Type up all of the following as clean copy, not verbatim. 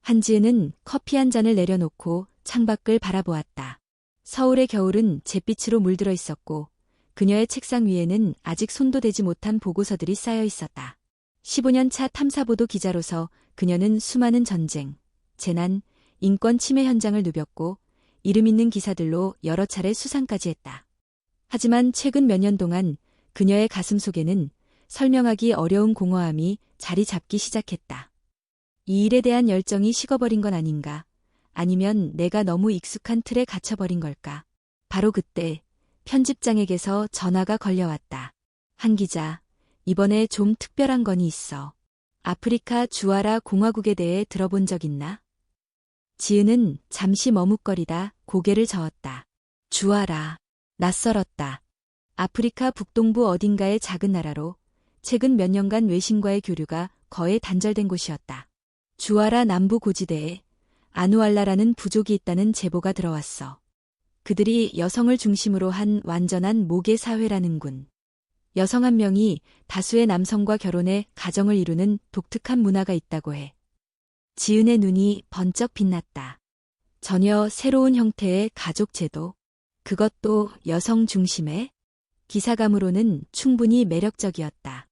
한지은은 커피 한 잔을 내려놓고 창밖을 바라보았다. 서울의 겨울은 잿빛으로 물들어 있었고 그녀의 책상 위에는 아직 손도 대지 못한 보고서들이 쌓여 있었다. 15년 차 탐사보도 기자로서 그녀는 수많은 전쟁, 재난, 인권 침해 현장을 누볐고 이름 있는 기사들로 여러 차례 수상까지 했다. 하지만 최근 몇 년 동안 그녀의 가슴 속에는 설명하기 어려운 공허함이 자리 잡기 시작했다. 이 일에 대한 열정이 식어버린 건 아닌가? 아니면 내가 너무 익숙한 틀에 갇혀버린 걸까? 바로 그때 편집장에게서 전화가 걸려왔다. 한 기자, 이번에 좀 특별한 건이 있어. 아프리카 주아라 공화국에 대해 들어본 적 있나? 지은은 잠시 머뭇거리다 고개를 저었다. 주아라. 낯설었다. 아프리카 북동부 어딘가의 작은 나라로 최근 몇 년간 외신과의 교류가 거의 단절된 곳이었다. 주아라 남부 고지대에 아누알라라는 부족이 있다는 제보가 들어왔어. 그들이 여성을 중심으로 한 완전한 모계 사회라는군. 여성 한 명이 다수의 남성과 결혼해 가정을 이루는 독특한 문화가 있다고 해. 지은의 눈이 번쩍 빛났다. 전혀 새로운 형태의 가족 제도. 그것도 여성 중심의? 기사감으로는 충분히 매력적이었다.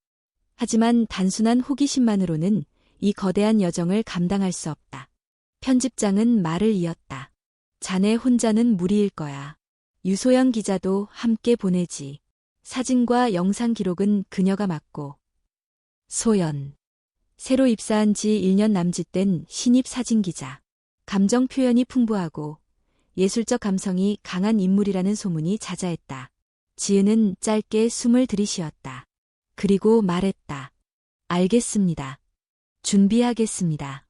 하지만 단순한 호기심만으로는 이 거대한 여정을 감당할 수 없다. 편집장은 말을 이었다. 자네 혼자는 무리일 거야. 유소연 기자도 함께 보내지. 사진과 영상 기록은 그녀가 맡고. 소연. 새로 입사한 지 1년 남짓된 신입 사진기자. 감정 표현이 풍부하고 예술적 감성이 강한 인물이라는 소문이 자자했다. 지은은 짧게 숨을 들이쉬었다. 그리고 말했다. 알겠습니다. 준비하겠습니다.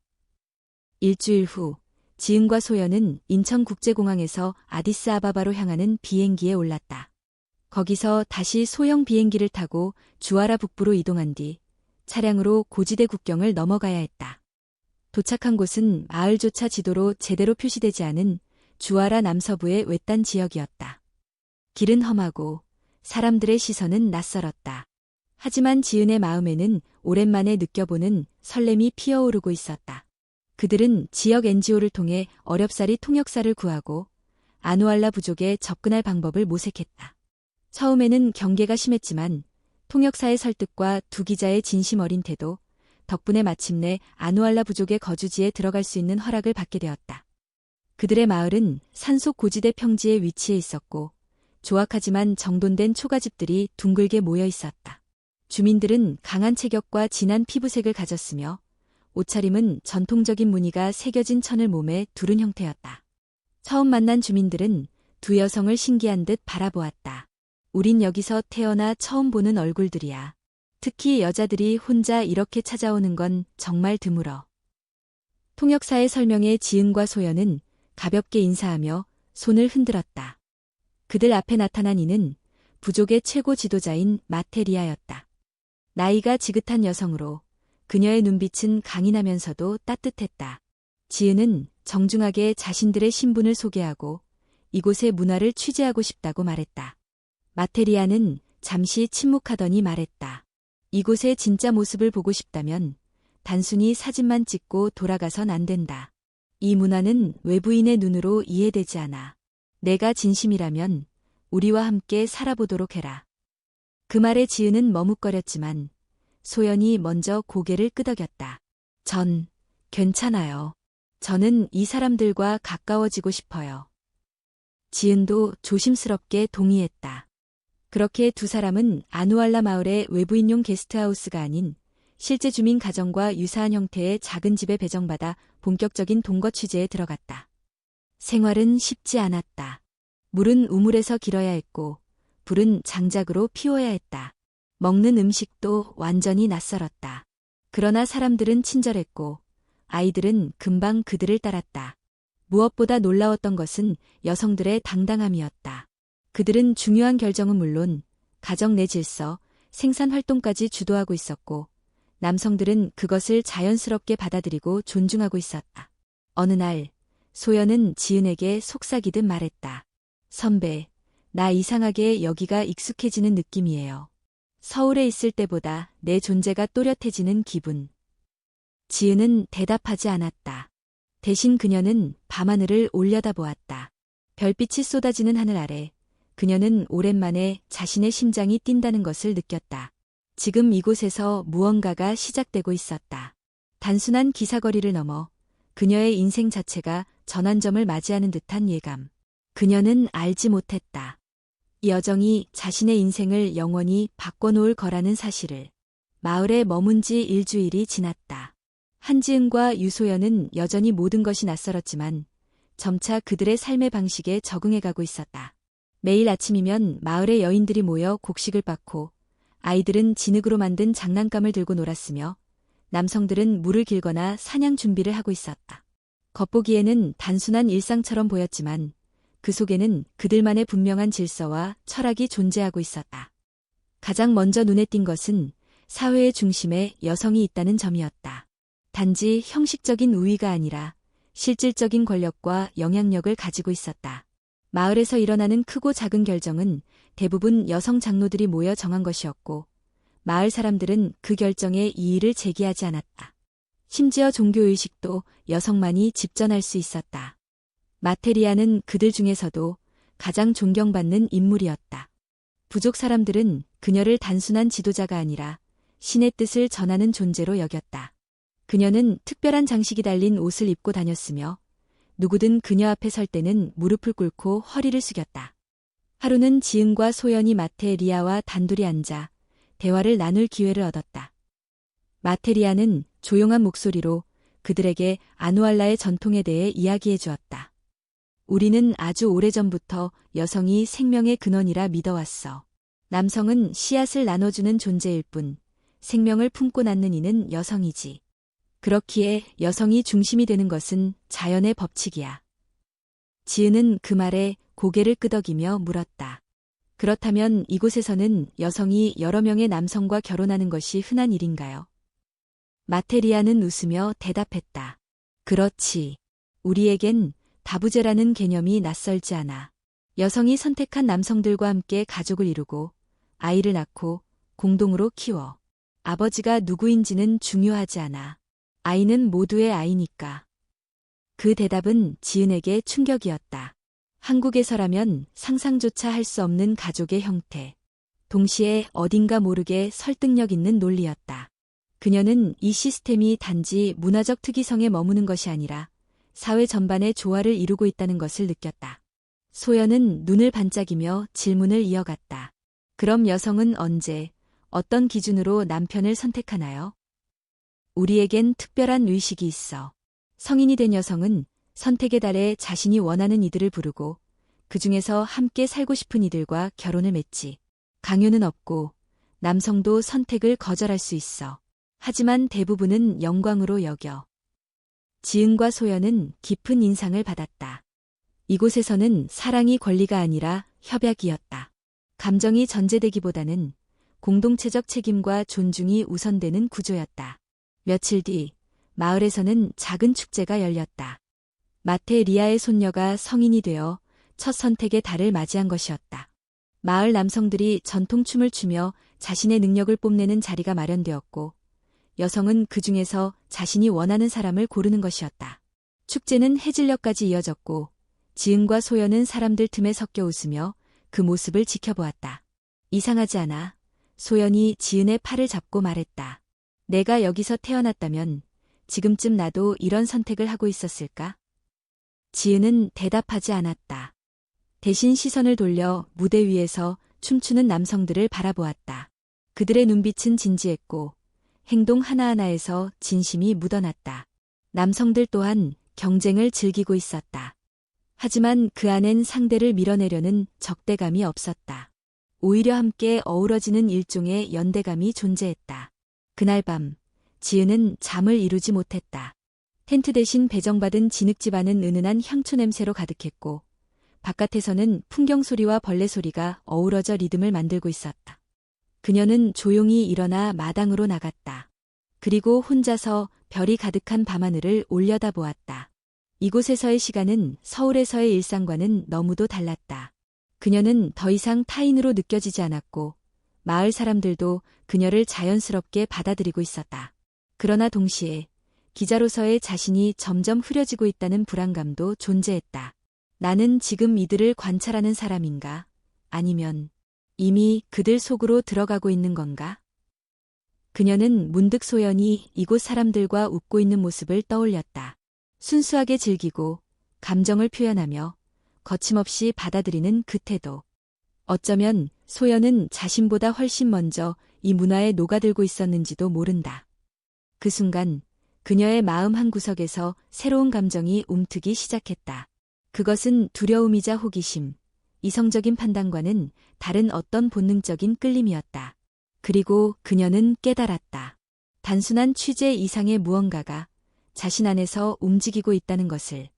일주일 후 지은과 소연은 인천국제공항에서 아디스아바바로 향하는 비행기에 올랐다. 거기서 다시 소형 비행기를 타고 주아라 북부로 이동한 뒤 차량으로 고지대 국경을 넘어가야 했다. 도착한 곳은 마을조차 지도로 제대로 표시되지 않은 주아라 남서부의 외딴 지역이었다. 길은 험하고 사람들의 시선은 낯설었다. 하지만 지은의 마음에는 오랜만에 느껴보는 설렘이 피어오르고 있었다. 그들은 지역 NGO를 통해 어렵사리 통역사를 구하고 아누알라 부족에 접근할 방법을 모색했다. 처음에는 경계가 심했지만 통역사의 설득과 두 기자의 진심 어린 태도 덕분에 마침내 아누알라 부족의 거주지에 들어갈 수 있는 허락을 받게 되었다. 그들의 마을은 산속 고지대 평지에 위치해 있었고 조악하지만 정돈된 초가집들이 둥글게 모여 있었다. 주민들은 강한 체격과 진한 피부색을 가졌으며 옷차림은 전통적인 무늬가 새겨진 천을 몸에 두른 형태였다. 처음 만난 주민들은 두 여성을 신기한 듯 바라보았다. 우린 여기서 태어나 처음 보는 얼굴들이야. 특히 여자들이 혼자 이렇게 찾아오는 건 정말 드물어. 통역사의 설명에 지은과 소연은 가볍게 인사하며 손을 흔들었다. 그들 앞에 나타난 이는 부족의 최고 지도자인 마테리아였다. 나이가 지긋한 여성으로 그녀의 눈빛은 강인하면서도 따뜻했다. 지은은 정중하게 자신들의 신분을 소개하고 이곳의 문화를 취재하고 싶다고 말했다. 마테리아는 잠시 침묵하더니 말했다. 이곳의 진짜 모습을 보고 싶다면 단순히 사진만 찍고 돌아가선 안 된다. 이 문화는 외부인의 눈으로 이해되지 않아. 내가 진심이라면 우리와 함께 살아보도록 해라. 그 말에 지은은 머뭇거렸지만 소연이 먼저 고개를 끄덕였다. 전 괜찮아요. 저는 이 사람들과 가까워지고 싶어요. 지은도 조심스럽게 동의했다. 그렇게 두 사람은 아누알라 마을의 외부인용 게스트하우스가 아닌 실제 주민 가정과 유사한 형태의 작은 집에 배정받아 본격적인 동거 취재에 들어갔다. 생활은 쉽지 않았다. 물은 우물에서 길어야 했고 불은 장작으로 피워야 했다. 먹는 음식도 완전히 낯설었다. 그러나 사람들은 친절했고 아이들은 금방 그들을 따랐다. 무엇보다 놀라웠던 것은 여성들의 당당함이었다. 그들은 중요한 결정은 물론 가정 내 질서, 생산 활동까지 주도하고 있었고 남성들은 그것을 자연스럽게 받아들이고 존중하고 있었다. 어느 날 소연은 지은에게 속삭이듯 말했다. 선배, 나 이상하게 여기가 익숙해지는 느낌이에요. 서울에 있을 때보다 내 존재가 또렷해지는 기분. 지은은 대답하지 않았다. 대신 그녀는 밤하늘을 올려다보았다. 별빛이 쏟아지는 하늘 아래 그녀는 오랜만에 자신의 심장이 뛴다는 것을 느꼈다. 지금 이곳에서 무언가가 시작되고 있었다. 단순한 기사거리를 넘어 그녀의 인생 자체가 전환점을 맞이하는 듯한 예감. 그녀는 알지 못했다. 이 여정이 자신의 인생을 영원히 바꿔놓을 거라는 사실을. 마을에 머문 지 일주일이 지났다. 한지은과 유소연은 여전히 모든 것이 낯설었지만 점차 그들의 삶의 방식에 적응해가고 있었다. 매일 아침이면 마을의 여인들이 모여 곡식을 빻고 아이들은 진흙으로 만든 장난감을 들고 놀았으며 남성들은 물을 길거나 사냥 준비를 하고 있었다. 겉보기에는 단순한 일상처럼 보였지만 그 속에는 그들만의 분명한 질서와 철학이 존재하고 있었다. 가장 먼저 눈에 띈 것은 사회의 중심에 여성이 있다는 점이었다. 단지 형식적인 우위가 아니라 실질적인 권력과 영향력을 가지고 있었다. 마을에서 일어나는 크고 작은 결정은 대부분 여성 장로들이 모여 정한 것이었고 마을 사람들은 그 결정에 이의를 제기하지 않았다. 심지어 종교의식도 여성만이 집전할 수 있었다. 마테리아는 그들 중에서도 가장 존경받는 인물이었다. 부족 사람들은 그녀를 단순한 지도자가 아니라 신의 뜻을 전하는 존재로 여겼다. 그녀는 특별한 장식이 달린 옷을 입고 다녔으며 누구든 그녀 앞에 설 때는 무릎을 꿇고 허리를 숙였다. 하루는 지은과 소연이 마테리아와 단둘이 앉아 대화를 나눌 기회를 얻었다. 마테리아는 조용한 목소리로 그들에게 아누알라의 전통에 대해 이야기해 주었다. 우리는 아주 오래전부터 여성이 생명의 근원이라 믿어왔어. 남성은 씨앗을 나눠주는 존재일 뿐 생명을 품고 낳는 이는 여성이지. 그렇기에 여성이 중심이 되는 것은 자연의 법칙이야. 지은은 그 말에 고개를 끄덕이며 물었다. 그렇다면 이곳에서는 여성이 여러 명의 남성과 결혼하는 것이 흔한 일인가요? 마테리아는 웃으며 대답했다. 그렇지. 우리에겐 다부제라는 개념이 낯설지 않아. 여성이 선택한 남성들과 함께 가족을 이루고 아이를 낳고 공동으로 키워. 아버지가 누구인지는 중요하지 않아. 아이는 모두의 아이니까. 그 대답은 지은에게 충격이었다. 한국에서라면 상상조차 할 수 없는 가족의 형태. 동시에 어딘가 모르게 설득력 있는 논리였다. 그녀는 이 시스템이 단지 문화적 특이성에 머무는 것이 아니라 사회 전반의 조화를 이루고 있다는 것을 느꼈다. 소연은 눈을 반짝이며 질문을 이어갔다. 그럼 여성은 언제, 어떤 기준으로 남편을 선택하나요? 우리에겐 특별한 의식이 있어. 성인이 된 여성은 선택의 달에 자신이 원하는 이들을 부르고 그 중에서 함께 살고 싶은 이들과 결혼을 맺지. 강요는 없고 남성도 선택을 거절할 수 있어. 하지만 대부분은 영광으로 여겨. 지은과 소연은 깊은 인상을 받았다. 이곳에서는 사랑이 권리가 아니라 협약이었다. 감정이 전제되기보다는 공동체적 책임과 존중이 우선되는 구조였다. 며칠 뒤 마을에서는 작은 축제가 열렸다. 마테리아의 손녀가 성인이 되어 첫 선택의 달을 맞이한 것이었다. 마을 남성들이 전통춤을 추며 자신의 능력을 뽐내는 자리가 마련되었고 여성은 그 중에서 자신이 원하는 사람을 고르는 것이었다. 축제는 해질녘까지 이어졌고 지은과 소연은 사람들 틈에 섞여 웃으며 그 모습을 지켜보았다. 이상하지 않아. 소연이 지은의 팔을 잡고 말했다. 내가 여기서 태어났다면 지금쯤 나도 이런 선택을 하고 있었을까? 지은은 대답하지 않았다. 대신 시선을 돌려 무대 위에서 춤추는 남성들을 바라보았다. 그들의 눈빛은 진지했고 행동 하나하나에서 진심이 묻어났다. 남성들 또한 경쟁을 즐기고 있었다. 하지만 그 안엔 상대를 밀어내려는 적대감이 없었다. 오히려 함께 어우러지는 일종의 연대감이 존재했다. 그날 밤 지은은 잠을 이루지 못했다. 텐트 대신 배정받은 진흙집안은 은은한 향초 냄새로 가득했고 바깥에서는 풍경 소리와 벌레 소리가 어우러져 리듬을 만들고 있었다. 그녀는 조용히 일어나 마당으로 나갔다. 그리고 혼자서 별이 가득한 밤하늘을 올려다보았다. 이곳에서의 시간은 서울에서의 일상과는 너무도 달랐다. 그녀는 더 이상 타인으로 느껴지지 않았고 마을 사람들도 그녀를 자연스럽게 받아들이고 있었다. 그러나 동시에 기자로서의 자신이 점점 흐려지고 있다는 불안감도 존재했다. 나는 지금 이들을 관찰하는 사람인가? 아니면 이미 그들 속으로 들어가고 있는 건가? 그녀는 문득 소연이 이곳 사람들과 웃고 있는 모습을 떠올렸다. 순수하게 즐기고 감정을 표현하며 거침없이 받아들이는 그 태도. 어쩌면 소연은 자신보다 훨씬 먼저 이 문화에 녹아들고 있었는지도 모른다. 그 순간 그녀의 마음 한구석에서 새로운 감정이 움트기 시작했다. 그것은 두려움이자 호기심, 이성적인 판단과는 다른 어떤 본능적인 끌림이었다. 그리고 그녀는 깨달았다. 단순한 취재 이상의 무언가가 자신 안에서 움직이고 있다는 것을.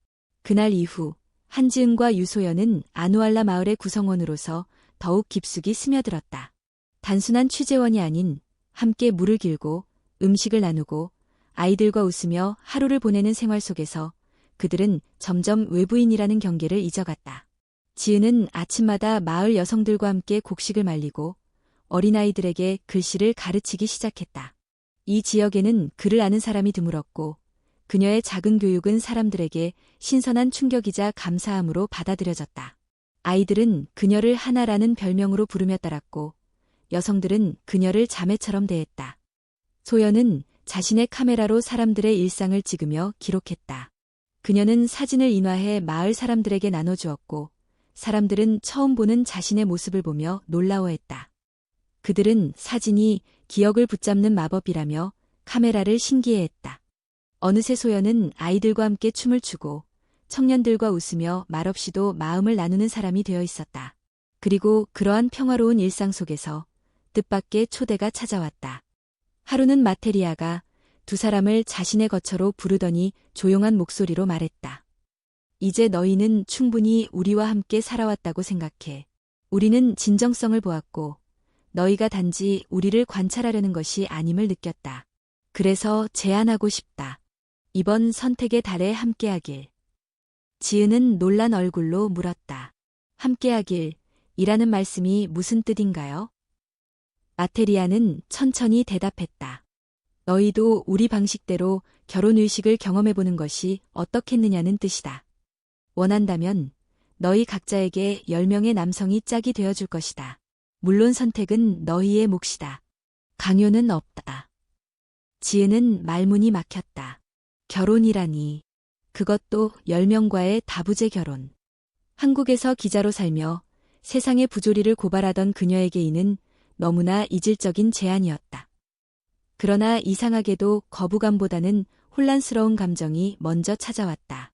그날 이후 한지은과 유소연은 아누알라 마을의 구성원으로서 더욱 깊숙이 스며들었다. 단순한 취재원이 아닌 함께 물을 길고 음식을 나누고 아이들과 웃으며 하루를 보내는 생활 속에서 그들은 점점 외부인이라는 경계를 잊어갔다. 지은은 아침마다 마을 여성들과 함께 곡식을 말리고 어린아이들에게 글씨를 가르치기 시작했다. 이 지역에는 글을 아는 사람이 드물었고 그녀의 작은 교육은 사람들에게 신선한 충격이자 감사함으로 받아들여졌다. 아이들은 그녀를 하나라는 별명으로 부르며 따랐고 여성들은 그녀를 자매처럼 대했다. 소연은 자신의 카메라로 사람들의 일상을 찍으며 기록했다. 그녀는 사진을 인화해 마을 사람들에게 나눠주었고 사람들은 처음 보는 자신의 모습을 보며 놀라워했다. 그들은 사진이 기억을 붙잡는 마법이라며 카메라를 신기해했다. 어느새 소연은 아이들과 함께 춤을 추고 청년들과 웃으며 말없이도 마음을 나누는 사람이 되어 있었다. 그리고 그러한 평화로운 일상 속에서 뜻밖의 초대가 찾아왔다. 하루는 마테리아가 두 사람을 자신의 거처로 부르더니 조용한 목소리로 말했다. 이제 너희는 충분히 우리와 함께 살아왔다고 생각해. 우리는 진정성을 보았고 너희가 단지 우리를 관찰하려는 것이 아님을 느꼈다. 그래서 제안하고 싶다. 이번 선택의 달에 함께하길. 지은은 놀란 얼굴로 물었다. 함께하길 이라는 말씀이 무슨 뜻인가요? 마테리아는 천천히 대답했다. 너희도 우리 방식대로 결혼의식을 경험해보는 것이 어떻겠느냐는 뜻이다. 원한다면 너희 각자에게 10명의 남성이 짝이 되어줄 것이다. 물론 선택은 너희의 몫이다. 강요는 없다. 지은은 말문이 막혔다. 결혼이라니. 그것도 10명과의 다부제 결혼. 한국에서 기자로 살며 세상의 부조리를 고발하던 그녀에게 이는 너무나 이질적인 제안이었다. 그러나 이상하게도 거부감보다는 혼란스러운 감정이 먼저 찾아왔다.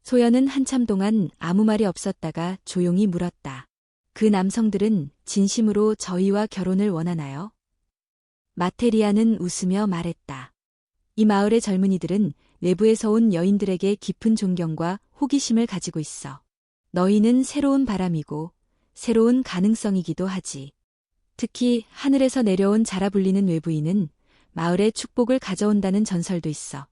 소연은 한참 동안 아무 말이 없었다가 조용히 물었다. 그 남성들은 진심으로 저희와 결혼을 원하나요? 마테리아는 웃으며 말했다. 이 마을의 젊은이들은 외부에서 온 여인들에게 깊은 존경과 호기심을 가지고 있어. 너희는 새로운 바람이고 새로운 가능성이기도 하지. 특히 하늘에서 내려온 자라 불리는 외부인은 마을에 축복을 가져온다는 전설도 있어.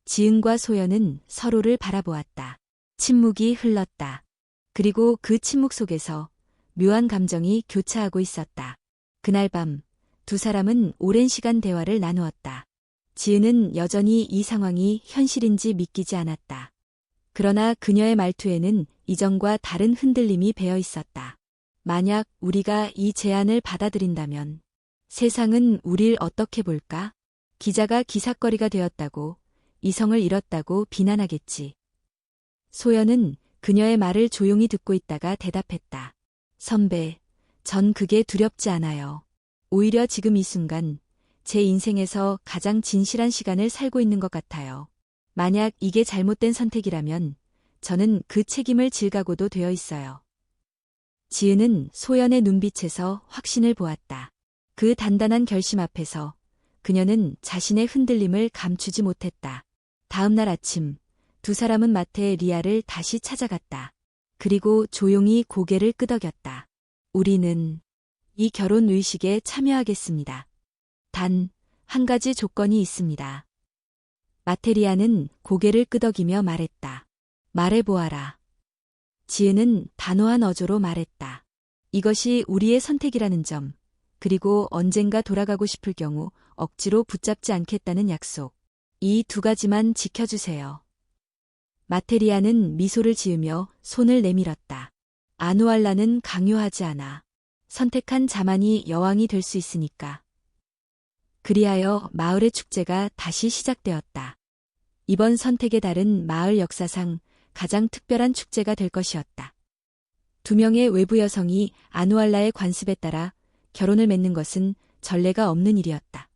지은과 소연은 서로를 바라보았다. 침묵이 흘렀다. 그리고 그 침묵 속에서 묘한 감정이 교차하고 있었다. 그날 밤 두 사람은 오랜 시간 대화를 나누었다. 지은은 여전히 이 상황이 현실인지 믿기지 않았다. 그러나 그녀의 말투에는 이전과 다른 흔들림이 배어 있었다. 만약 우리가 이 제안을 받아들인다면 세상은 우릴 어떻게 볼까? 기자가 기사거리가 되었다고, 이성을 잃었다고 비난하겠지. 소연은 그녀의 말을 조용히 듣고 있다가 대답했다. 선배, 전 그게 두렵지 않아요. 오히려 지금 이 순간 제 인생에서 가장 진실한 시간을 살고 있는 것 같아요. 만약 이게 잘못된 선택이라면 저는 그 책임을 질 각오도 되어 있어요. 지은은 소연의 눈빛에서 확신을 보았다. 그 단단한 결심 앞에서 그녀는 자신의 흔들림을 감추지 못했다. 다음 날 아침 두 사람은 마트에 리아를 다시 찾아갔다. 그리고 조용히 고개를 끄덕였다. 우리는 이 결혼 의식에 참여하겠습니다. 단 한 가지 조건이 있습니다. 마테리아는 고개를 끄덕이며 말했다. 말해보아라. 지은은 단호한 어조로 말했다. 이것이 우리의 선택이라는 점, 그리고 언젠가 돌아가고 싶을 경우 억지로 붙잡지 않겠다는 약속. 이 두 가지만 지켜주세요. 마테리아는 미소를 지으며 손을 내밀었다. 아누알라는 강요하지 않아. 선택한 자만이 여왕이 될 수 있으니까. 그리하여 마을의 축제가 다시 시작되었다. 이번 선택의 달은 마을 역사상 가장 특별한 축제가 될 것이었다. 두 명의 외부 여성이 아누알라의 관습에 따라 결혼을 맺는 것은 전례가 없는 일이었다.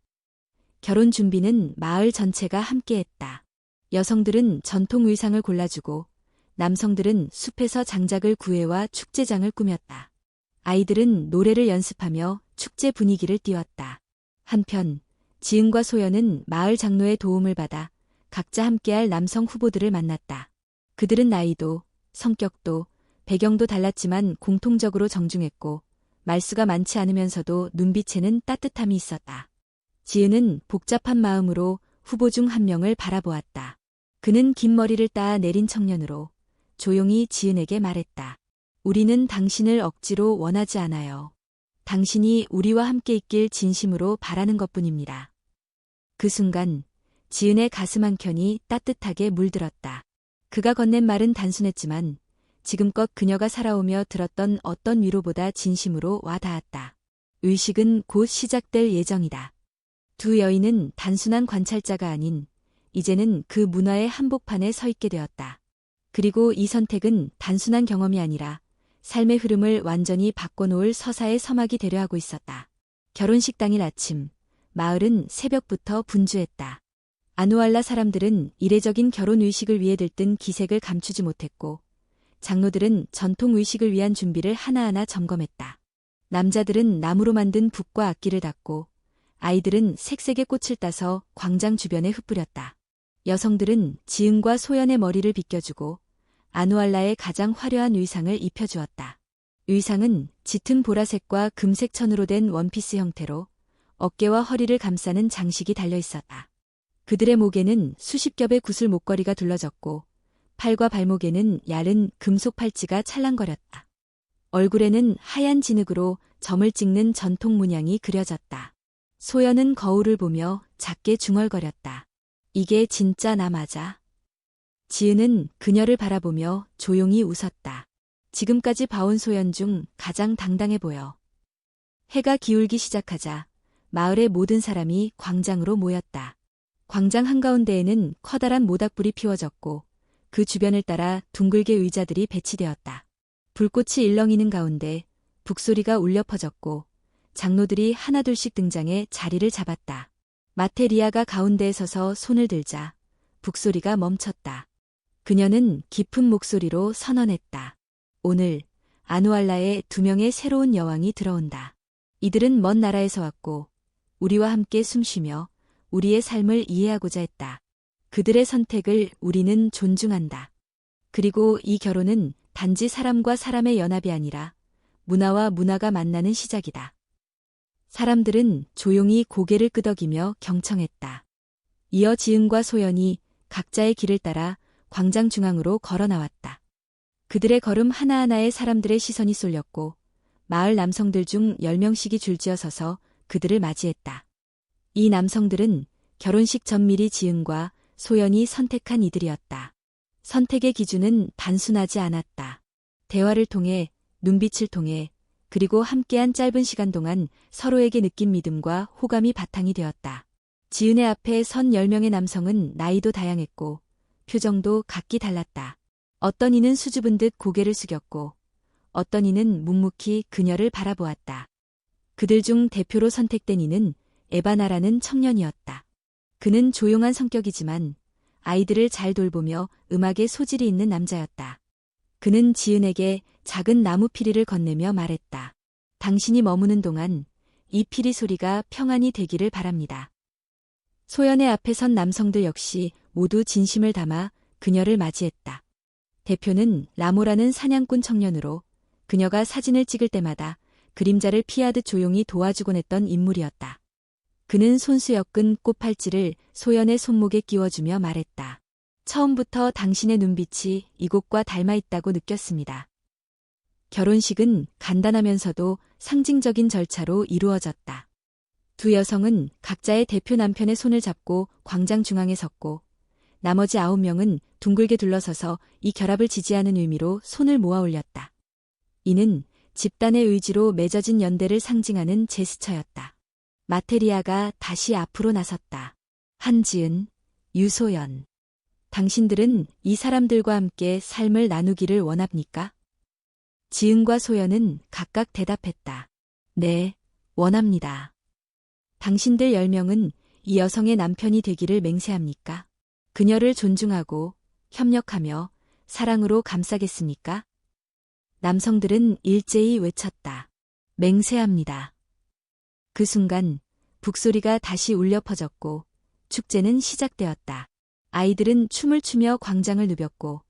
결혼 준비는 마을 전체가 함께했다. 여성들은 전통 의상을 골라주고 남성들은 숲에서 장작을 구해와 축제장을 꾸몄다. 아이들은 노래를 연습하며 축제 분위기를 띄웠다. 한편 지은과 소연은 마을 장로의 도움을 받아 각자 함께할 남성 후보들을 만났다. 그들은 나이도, 성격도, 배경도 달랐지만 공통적으로 정중했고 말수가 많지 않으면서도 눈빛에는 따뜻함이 있었다. 지은은 복잡한 마음으로 후보 중 한 명을 바라보았다. 그는 긴 머리를 따 내린 청년으로 조용히 지은에게 말했다. 우리는 당신을 억지로 원하지 않아요. 당신이 우리와 함께 있길 진심으로 바라는 것뿐입니다. 그 순간 지은의 가슴 한켠이 따뜻하게 물들었다. 그가 건넨 말은 단순했지만 지금껏 그녀가 살아오며 들었던 어떤 위로보다 진심으로 와닿았다. 의식은 곧 시작될 예정이다. 두 여인은 단순한 관찰자가 아닌 이제는 그 문화의 한복판에 서 있게 되었다. 그리고 이 선택은 단순한 경험이 아니라 삶의 흐름을 완전히 바꿔놓을 서사의 서막이 되려 하고 있었다. 결혼식 당일 아침, 마을은 새벽부터 분주했다. 아누알라 사람들은 이례적인 결혼 의식을 위해 들뜬 기색을 감추지 못했고 장로들은 전통 의식을 위한 준비를 하나하나 점검했다. 남자들은 나무로 만든 북과 악기를 닦고 아이들은 색색의 꽃을 따서 광장 주변에 흩뿌렸다. 여성들은 지은과 소연의 머리를 빗겨주고 아누알라의 가장 화려한 의상을 입혀주었다. 의상은 짙은 보라색과 금색 천으로 된 원피스 형태로 어깨와 허리를 감싸는 장식이 달려있었다. 그들의 목에는 수십 겹의 구슬 목걸이가 둘러졌고 팔과 발목에는 얇은 금속 팔찌가 찰랑거렸다. 얼굴에는 하얀 진흙으로 점을 찍는 전통 문양이 그려졌다. 소연은 거울을 보며 작게 중얼거렸다. 이게 진짜 나 맞아? 지은은 그녀를 바라보며 조용히 웃었다. 지금까지 봐온 소연 중 가장 당당해 보여. 해가 기울기 시작하자 마을의 모든 사람이 광장으로 모였다. 광장 한가운데에는 커다란 모닥불이 피워졌고 그 주변을 따라 둥글게 의자들이 배치되었다. 불꽃이 일렁이는 가운데 북소리가 울려 퍼졌고 장로들이 하나둘씩 등장해 자리를 잡았다. 마테리아가 가운데에 서서 손을 들자 북소리가 멈췄다. 그녀는 깊은 목소리로 선언했다. 오늘 아누알라에 두 명의 새로운 여왕이 들어온다. 이들은 먼 나라에서 왔고 우리와 함께 숨쉬며 우리의 삶을 이해하고자 했다. 그들의 선택을 우리는 존중한다. 그리고 이 결혼은 단지 사람과 사람의 연합이 아니라 문화와 문화가 만나는 시작이다. 사람들은 조용히 고개를 끄덕이며 경청했다. 이어 지은과 소연이 각자의 길을 따라 광장 중앙으로 걸어 나왔다. 그들의 걸음 하나하나에 사람들의 시선이 쏠렸고 마을 남성들 중 10명씩이 줄지어 서서 그들을 맞이했다. 이 남성들은 결혼식 전 미리 지은과 소연이 선택한 이들이었다. 선택의 기준은 단순하지 않았다. 대화를 통해, 눈빛을 통해, 그리고 함께한 짧은 시간 동안 서로에게 느낀 믿음과 호감이 바탕이 되었다. 지은의 앞에 선 10명의 남성은 나이도 다양했고 표정도 각기 달랐다. 어떤 이는 수줍은 듯 고개를 숙였고 어떤 이는 묵묵히 그녀를 바라보았다. 그들 중 대표로 선택된 이는 에바나라는 청년이었다. 그는 조용한 성격이지만 아이들을 잘 돌보며 음악에 소질이 있는 남자였다. 그는 지은에게 작은 나무 피리를 건네며 말했다. 당신이 머무는 동안 이 피리 소리가 평안이 되기를 바랍니다. 소연의 앞에 선 남성들 역시 모두 진심을 담아 그녀를 맞이했다. 대표는 라모라는 사냥꾼 청년으로 그녀가 사진을 찍을 때마다 그림자를 피하듯 조용히 도와주곤 했던 인물이었다. 그는 손수 엮은 꽃팔찌를 소연의 손목에 끼워주며 말했다. 처음부터 당신의 눈빛이 이곳과 닮아 있다고 느꼈습니다. 결혼식은 간단하면서도 상징적인 절차로 이루어졌다. 두 여성은 각자의 대표 남편의 손을 잡고 광장 중앙에 섰고 나머지 9명은 둥글게 둘러서서 이 결합을 지지하는 의미로 손을 모아 올렸다. 이는 집단의 의지로 맺어진 연대를 상징하는 제스처였다. 마테리아가 다시 앞으로 나섰다. 한지은, 유소연. 당신들은 이 사람들과 함께 삶을 나누기를 원합니까? 지은과 소연은 각각 대답했다. 네, 원합니다. 당신들 10명은 이 여성의 남편이 되기를 맹세합니까? 그녀를 존중하고 협력하며 사랑으로 감싸겠습니까? 남성들은 일제히 외쳤다. 맹세합니다. 그 순간 북소리가 다시 울려 퍼졌고 축제는 시작되었다. 아이들은 춤을 추며 광장을 누볐고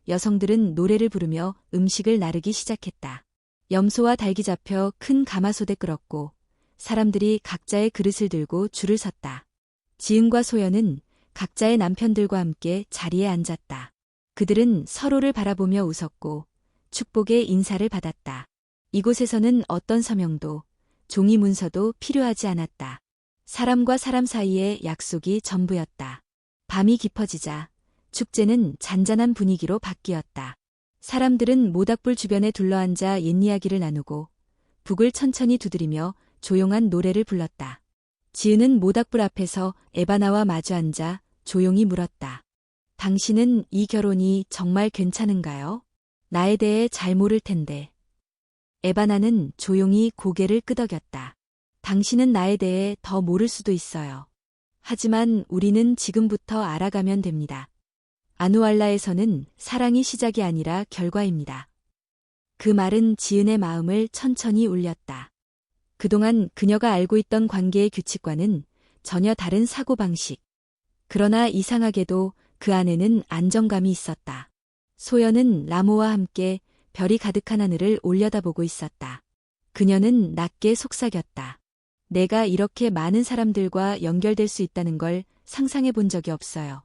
여성들은 노래를 부르며 음식을 나르기 시작했다. 염소와 닭이 잡혀 큰 가마솥에 끓었고 사람들이 각자의 그릇을 들고 줄을 섰다. 지은과 소연은 각자의 남편들과 함께 자리에 앉았다. 그들은 서로를 바라보며 웃었고 축복의 인사를 받았다. 이곳에서는 어떤 서명도 종이 문서도 필요하지 않았다. 사람과 사람 사이의 약속이 전부였다. 밤이 깊어지자 축제는 잔잔한 분위기로 바뀌었다. 사람들은 모닥불 주변에 둘러앉아 옛 이야기를 나누고 북을 천천히 두드리며 조용한 노래를 불렀다. 지은은 모닥불 앞에서 에바나와 마주 앉아 조용히 물었다. 당신은 이 결혼이 정말 괜찮은가요? 나에 대해 잘 모를 텐데. 에바나는 조용히 고개를 끄덕였다. 당신은 나에 대해 더 모를 수도 있어요. 하지만 우리는 지금부터 알아가면 됩니다. 아누알라에서는 사랑이 시작이 아니라 결과입니다. 그 말은 지은의 마음을 천천히 울렸다. 그동안 그녀가 알고 있던 관계의 규칙과는 전혀 다른 사고방식. 그러나 이상하게도 그 안에는 안정감이 있었다. 소연은 라모와 함께 별이 가득한 하늘을 올려다보고 있었다. 그녀는 낮게 속삭였다. 내가 이렇게 많은 사람들과 연결될 수 있다는 걸 상상해 본 적이 없어요.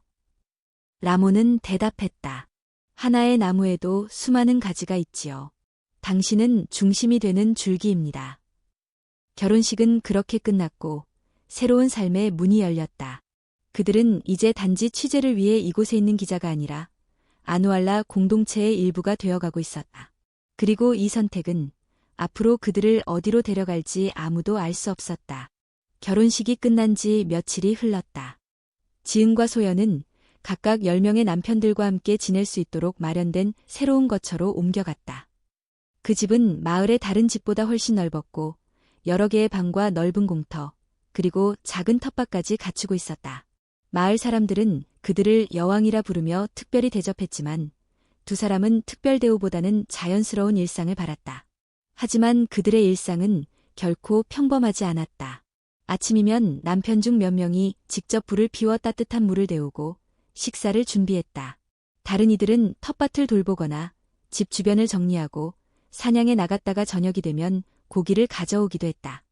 라모는 대답했다. 하나의 나무에도 수많은 가지가 있지요. 당신은 중심이 되는 줄기입니다. 결혼식은 그렇게 끝났고 새로운 삶의 문이 열렸다. 그들은 이제 단지 취재를 위해 이곳에 있는 기자가 아니라 아누알라 공동체의 일부가 되어가고 있었다. 그리고 이 선택은 앞으로 그들을 어디로 데려갈지 아무도 알 수 없었다. 결혼식이 끝난 지 며칠이 흘렀다. 지은과 소연은 각각 10명의 남편들과 함께 지낼 수 있도록 마련된 새로운 거처로 옮겨갔다. 그 집은 마을의 다른 집보다 훨씬 넓었고 여러 개의 방과 넓은 공터, 그리고 작은 텃밭까지 갖추고 있었다. 마을 사람들은 그들을 여왕이라 부르며 특별히 대접했지만 두 사람은 특별 대우보다는 자연스러운 일상을 바랐다. 하지만 그들의 일상은 결코 평범하지 않았다. 아침이면 남편 중 몇 명이 직접 불을 피워 따뜻한 물을 데우고 식사를 준비했다. 다른 이들은 텃밭을 돌보거나 집 주변을 정리하고 사냥에 나갔다가 저녁이 되면 고기를 가져오기도 했다.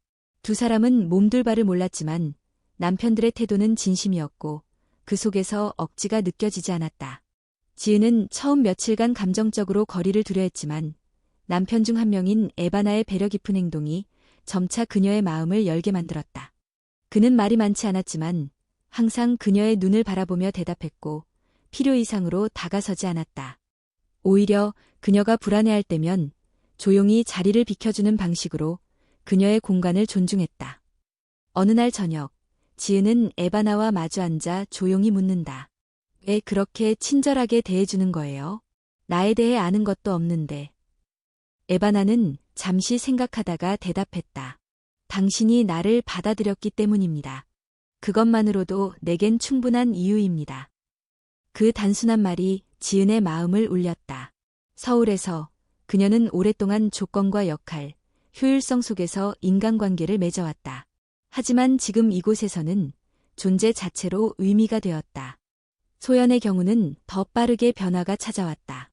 두 사람은 몸둘 바를 몰랐지만 남편들의 태도는 진심이었고 그 속에서 억지가 느껴지지 않았다. 지은은 처음 며칠간 감정적으로 거리를 두려 했지만 남편 중 한 명인 에바나의 배려 깊은 행동이 점차 그녀의 마음을 열게 만들었다. 그는 말이 많지 않았지만 항상 그녀의 눈을 바라보며 대답했고 필요 이상으로 다가서지 않았다. 오히려 그녀가 불안해할 때면 조용히 자리를 비켜주는 방식으로 그녀의 공간을 존중했다. 어느 날 저녁, 지은은 에바나와 마주 앉아 조용히 묻는다. 왜 그렇게 친절하게 대해주는 거예요? 나에 대해 아는 것도 없는데. 에바나는 잠시 생각하다가 대답했다. 당신이 나를 받아들였기 때문입니다. 그것만으로도 내겐 충분한 이유입니다. 그 단순한 말이 지은의 마음을 울렸다. 서울에서 그녀는 오랫동안 조건과 역할, 효율성 속에서 인간관계를 맺어왔다. 하지만 지금 이곳에서는 존재 자체로 의미가 되었다. 소연의 경우는 더 빠르게 변화가 찾아왔다.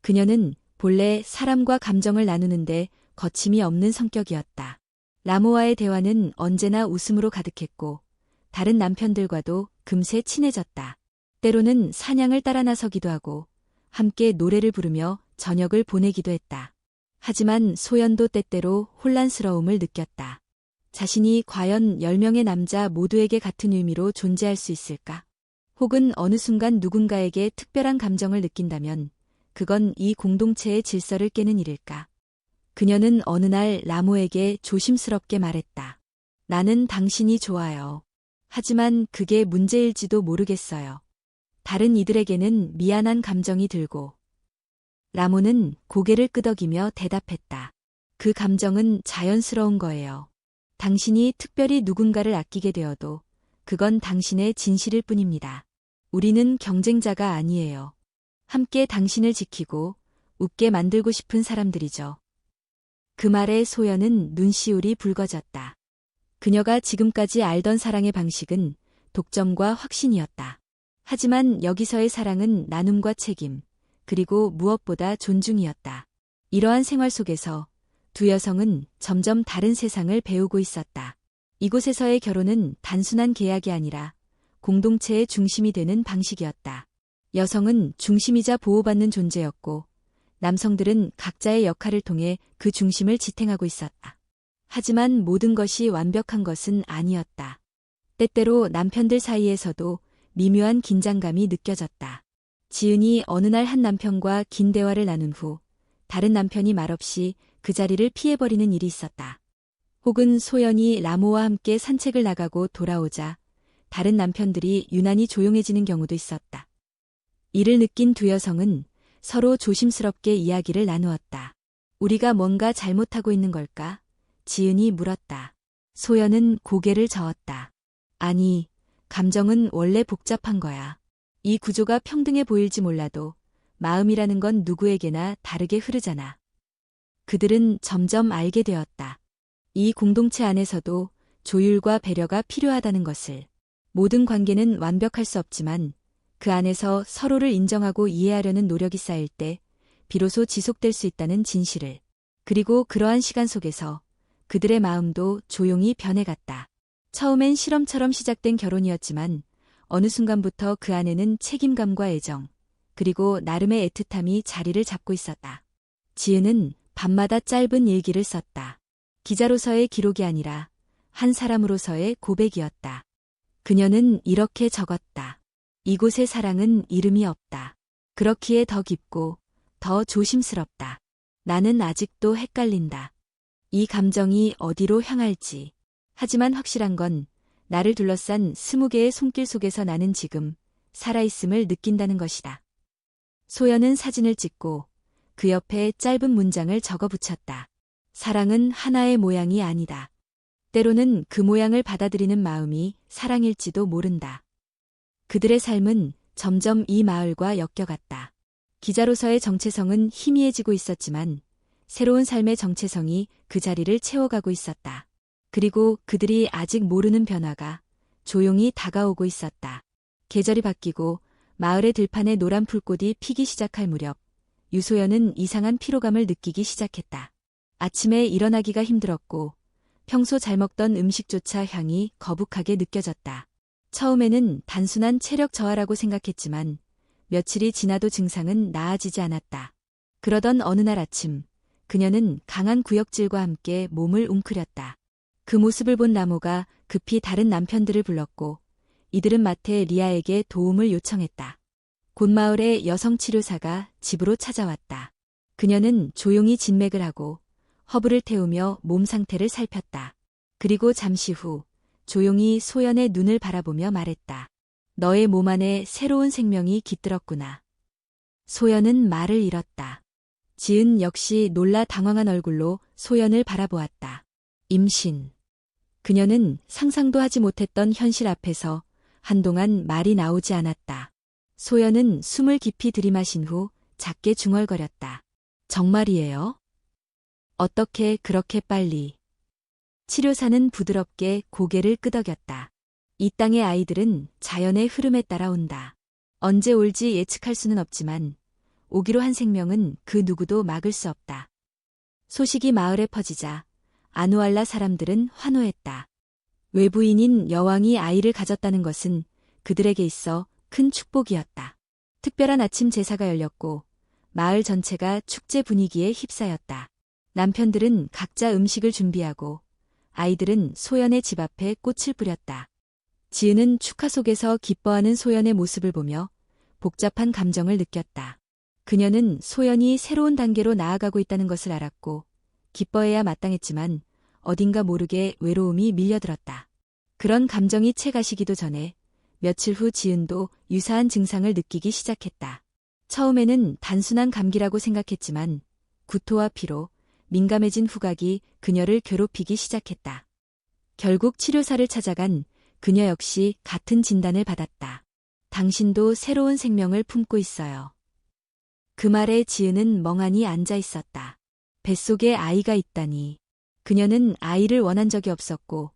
그녀는 본래 사람과 감정을 나누는데 거침이 없는 성격이었다. 라모와의 대화는 언제나 웃음으로 가득했고 다른 남편들과도 금세 친해졌다. 때로는 사냥을 따라 나서기도 하고 함께 노래를 부르며 저녁을 보내기도 했다. 하지만 소연도 때때로 혼란스러움을 느꼈다. 자신이 과연 10명의 남자 모두에게 같은 의미로 존재할 수 있을까? 혹은 어느 순간 누군가에게 특별한 감정을 느낀다면 그건 이 공동체의 질서를 깨는 일일까? 그녀는 어느 날 라모에게 조심스럽게 말했다. 나는 당신이 좋아요. 하지만 그게 문제일지도 모르겠어요. 다른 이들에게는 미안한 감정이 들고. 라모는 고개를 끄덕이며 대답했다. 그 감정은 자연스러운 거예요. 당신이 특별히 누군가를 아끼게 되어도 그건 당신의 진실일 뿐입니다. 우리는 경쟁자가 아니에요. 함께 당신을 지키고 웃게 만들고 싶은 사람들이죠. 그 말에 소연은 눈시울이 붉어졌다. 그녀가 지금까지 알던 사랑의 방식은 독점과 확신이었다. 하지만 여기서의 사랑은 나눔과 책임, 그리고 무엇보다 존중이었다. 이러한 생활 속에서 두 여성은 점점 다른 세상을 배우고 있었다. 이곳에서의 결혼은 단순한 계약이 아니라 공동체의 중심이 되는 방식이었다. 여성은 중심이자 보호받는 존재였고 남성들은 각자의 역할을 통해 그 중심을 지탱하고 있었다. 하지만 모든 것이 완벽한 것은 아니었다. 때때로 남편들 사이에서도 미묘한 긴장감이 느껴졌다. 지은이 어느 날 한 남편과 긴 대화를 나눈 후 다른 남편이 말없이 그 자리를 피해버리는 일이 있었다. 혹은 소연이 라모와 함께 산책을 나가고 돌아오자 다른 남편들이 유난히 조용해지는 경우도 있었다. 이를 느낀 두 여성은 서로 조심스럽게 이야기를 나누었다. 우리가 뭔가 잘못하고 있는 걸까? 지은이 물었다. 소연은 고개를 저었다. 아니, 감정은 원래 복잡한 거야. 이 구조가 평등해 보일지 몰라도 마음이라는 건 누구에게나 다르게 흐르잖아. 그들은 점점 알게 되었다. 이 공동체 안에서도 조율과 배려가 필요하다는 것을. 모든 관계는 완벽할 수 없지만 그 안에서 서로를 인정하고 이해하려는 노력이 쌓일 때 비로소 지속될 수 있다는 진실을. 그리고 그러한 시간 속에서 그들의 마음도 조용히 변해갔다. 처음엔 실험처럼 시작된 결혼이었지만 어느 순간부터 그 안에는 책임감과 애정, 그리고 나름의 애틋함이 자리를 잡고 있었다. 지은은 밤마다 짧은 일기를 썼다. 기자로서의 기록이 아니라 한 사람으로서의 고백이었다. 그녀는 이렇게 적었다. 이곳의 사랑은 이름이 없다. 그렇기에 더 깊고 더 조심스럽다. 나는 아직도 헷갈린다. 이 감정이 어디로 향할지. 하지만 확실한 건 나를 둘러싼 20개의 손길 속에서 나는 지금 살아있음을 느낀다는 것이다. 소연은 사진을 찍고 그 옆에 짧은 문장을 적어 붙였다. 사랑은 하나의 모양이 아니다. 때로는 그 모양을 받아들이는 마음이 사랑일지도 모른다. 그들의 삶은 점점 이 마을과 엮여갔다. 기자로서의 정체성은 희미해지고 있었지만 새로운 삶의 정체성이 그 자리를 채워가고 있었다. 그리고 그들이 아직 모르는 변화가 조용히 다가오고 있었다. 계절이 바뀌고 마을의 들판에 노란 풀꽃이 피기 시작할 무렵 유소연은 이상한 피로감을 느끼기 시작했다. 아침에 일어나기가 힘들었고 평소 잘 먹던 음식조차 향이 거북하게 느껴졌다. 처음에는 단순한 체력 저하라고 생각했지만 며칠이 지나도 증상은 나아지지 않았다. 그러던 어느 날 아침 그녀는 강한 구역질과 함께 몸을 웅크렸다. 그 모습을 본 라모가 급히 다른 남편들을 불렀고 이들은 마태 리아에게 도움을 요청했다. 곧 마을의 여성 치료사가 집으로 찾아왔다. 그녀는 조용히 진맥을 하고 허브를 태우며 몸 상태를 살폈다. 그리고 잠시 후 조용히 소연의 눈을 바라보며 말했다. 너의 몸 안에 새로운 생명이 깃들었구나. 소연은 말을 잃었다. 지은 역시 놀라 당황한 얼굴로 소연을 바라보았다. 임신. 그녀는 상상도 하지 못했던 현실 앞에서 한동안 말이 나오지 않았다. 소연은 숨을 깊이 들이마신 후 작게 중얼거렸다. 정말이에요? 어떻게 그렇게 빨리? 치료사는 부드럽게 고개를 끄덕였다. 이 땅의 아이들은 자연의 흐름에 따라온다. 언제 올지 예측할 수는 없지만 오기로 한 생명은 그 누구도 막을 수 없다. 소식이 마을에 퍼지자 아누알라 사람들은 환호했다. 외부인인 여왕이 아이를 가졌다는 것은 그들에게 있어 큰 축복이었다. 특별한 아침 제사가 열렸고 마을 전체가 축제 분위기에 휩싸였다. 남편들은 각자 음식을 준비하고 아이들은 소연의 집 앞에 꽃을 뿌렸다. 지은은 축하 속에서 기뻐하는 소연의 모습을 보며 복잡한 감정을 느꼈다. 그녀는 소연이 새로운 단계로 나아가고 있다는 것을 알았고 기뻐해야 마땅했지만 어딘가 모르게 외로움이 밀려들었다. 그런 감정이 채 가시기도 전에 며칠 후 지은도 유사한 증상을 느끼기 시작했다. 처음에는 단순한 감기라고 생각했지만 구토와 피로, 민감해진 후각이 그녀를 괴롭히기 시작했다. 결국 치료사를 찾아간 그녀 역시 같은 진단을 받았다. 당신도 새로운 생명을 품고 있어요. 그 말에 지은은 멍하니 앉아 있었다. 뱃속에 아이가 있다니. 그녀는 아이를 원한 적이 없었고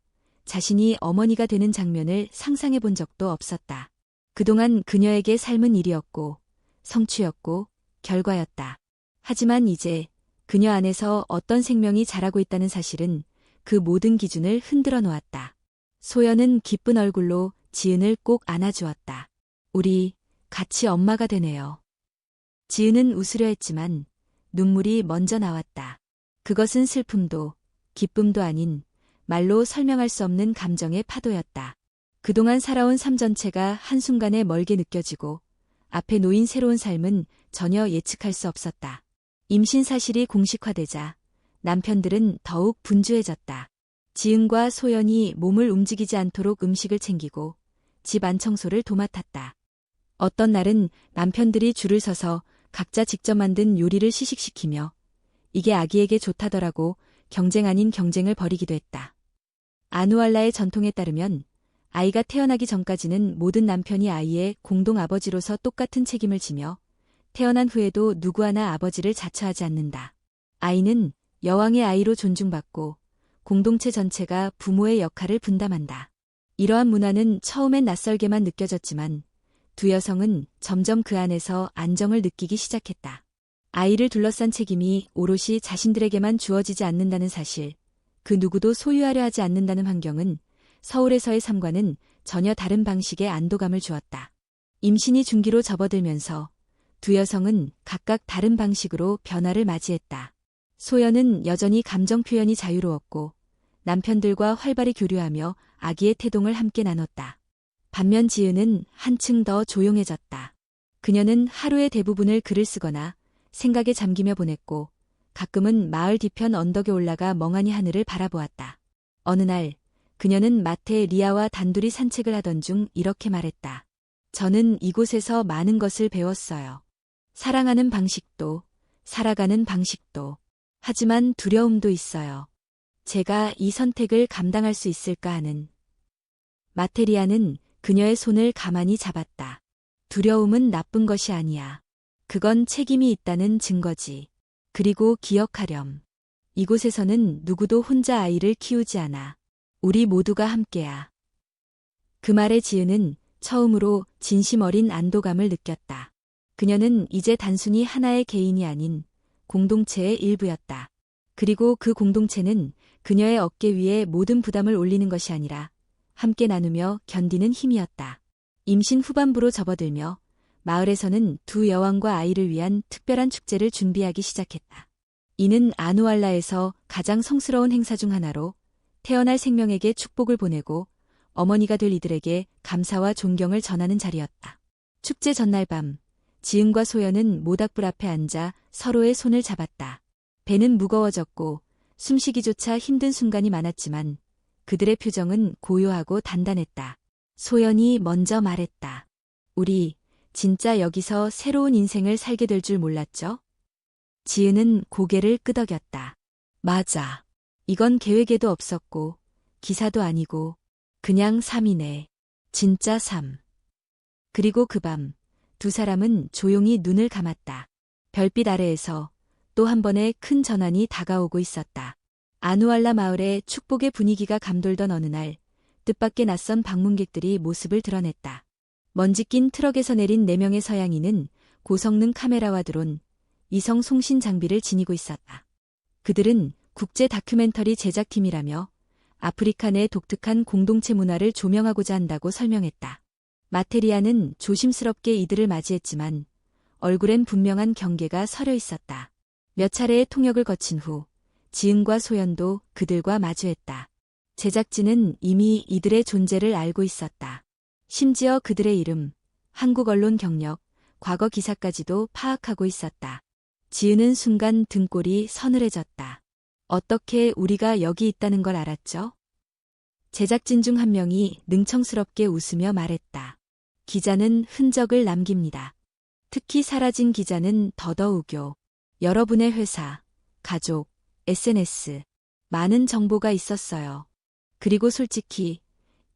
자신이 어머니가 되는 장면을 상상해 본 적도 없었다. 그동안 그녀에게 삶은 일이었고 성취였고 결과였다. 하지만 이제 그녀 안에서 어떤 생명이 자라고 있다는 사실은 그 모든 기준을 흔들어 놓았다. 소연은 기쁜 얼굴로 지은을 꼭 안아주었다. 우리 같이 엄마가 되네요. 지은은 웃으려 했지만 눈물이 먼저 나왔다. 그것은 슬픔도 기쁨도 아닌 말로 설명할 수 없는 감정의 파도였다. 그동안 살아온 삶 전체가 한순간에 멀게 느껴지고 앞에 놓인 새로운 삶은 전혀 예측할 수 없었다. 임신 사실이 공식화되자 남편들은 더욱 분주해졌다. 지은과 소연이 몸을 움직이지 않도록 음식을 챙기고 집 안 청소를 도맡았다. 어떤 날은 남편들이 줄을 서서 각자 직접 만든 요리를 시식시키며 이게 아기에게 좋다더라고 경쟁 아닌 경쟁을 벌이기도 했다. 아누알라의 전통에 따르면 아이가 태어나기 전까지는 모든 남편이 아이의 공동 아버지로서 똑같은 책임을 지며 태어난 후에도 누구 하나 아버지를 자처하지 않는다. 아이는 여왕의 아이로 존중받고 공동체 전체가 부모의 역할을 분담한다. 이러한 문화는 처음엔 낯설게만 느껴졌지만 두 여성은 점점 그 안에서 안정을 느끼기 시작했다. 아이를 둘러싼 책임이 오롯이 자신들에게만 주어지지 않는다는 사실, 그 누구도 소유하려 하지 않는다는 환경은 서울에서의 삶과는 전혀 다른 방식의 안도감을 주었다. 임신이 중기로 접어들면서 두 여성은 각각 다른 방식으로 변화를 맞이했다. 소연은 여전히 감정 표현이 자유로웠고 남편들과 활발히 교류하며 아기의 태동을 함께 나눴다. 반면 지은은 한층 더 조용해졌다. 그녀는 하루의 대부분을 글을 쓰거나 생각에 잠기며 보냈고 가끔은 마을 뒤편 언덕에 올라가 멍하니 하늘을 바라보았다. 어느 날 그녀는 마트에 리아와 단둘이 산책을 하던 중 이렇게 말했다. 저는 이곳에서 많은 것을 배웠어요. 사랑하는 방식도, 살아가는 방식도. 하지만 두려움도 있어요. 제가 이 선택을 감당할 수 있을까 하는. 마테리아는 그녀의 손을 가만히 잡았다. 두려움은 나쁜 것이 아니야. 그건 책임이 있다는 증거지. 그리고 기억하렴. 이곳에서는 누구도 혼자 아이를 키우지 않아. 우리 모두가 함께야. 그 말에 지은은 처음으로 진심 어린 안도감을 느꼈다. 그녀는 이제 단순히 하나의 개인이 아닌 공동체의 일부였다. 그리고 그 공동체는 그녀의 어깨 위에 모든 부담을 올리는 것이 아니라 함께 나누며 견디는 힘이었다. 임신 후반부로 접어들며 마을에서는 두 여왕과 아이를 위한 특별한 축제를 준비하기 시작했다. 이는 아누알라에서 가장 성스러운 행사 중 하나로 태어날 생명에게 축복을 보내고 어머니가 될 이들에게 감사와 존경을 전하는 자리였다. 축제 전날 밤, 지은과 소연은 모닥불 앞에 앉아 서로의 손을 잡았다. 배는 무거워졌고 숨쉬기조차 힘든 순간이 많았지만 그들의 표정은 고요하고 단단했다. 소연이 먼저 말했다. 우리 진짜 여기서 새로운 인생을 살게 될 줄 몰랐죠? 지은은 고개를 끄덕였다. 맞아. 이건 계획에도 없었고 기사도 아니고 그냥 삶이네. 진짜 삶. 그리고 그 밤 두 사람은 조용히 눈을 감았다. 별빛 아래에서 또 한 번의 큰 전환이 다가오고 있었다. 아누알라 마을의 축복의 분위기가 감돌던 어느 날 뜻밖의 낯선 방문객들이 모습을 드러냈다. 먼지 낀 트럭에서 내린 4명의 서양인은 고성능 카메라와 드론, 이성 송신 장비를 지니고 있었다. 그들은 국제 다큐멘터리 제작팀이라며 아프리카 내 독특한 공동체 문화를 조명하고자 한다고 설명했다. 마테리아는 조심스럽게 이들을 맞이했지만 얼굴엔 분명한 경계가 서려 있었다. 몇 차례의 통역을 거친 후 지은과 소연도 그들과 마주했다. 제작진은 이미 이들의 존재를 알고 있었다. 심지어 그들의 이름, 한국 언론 경력, 과거 기사까지도 파악하고 있었다. 지은은 순간 등골이 서늘해졌다. 어떻게 우리가 여기 있다는 걸 알았죠? 제작진 중 한 명이 능청스럽게 웃으며 말했다. 기자는 흔적을 남깁니다. 특히 사라진 기자는 더더욱요. 여러분의 회사, 가족, SNS, 많은 정보가 있었어요. 그리고 솔직히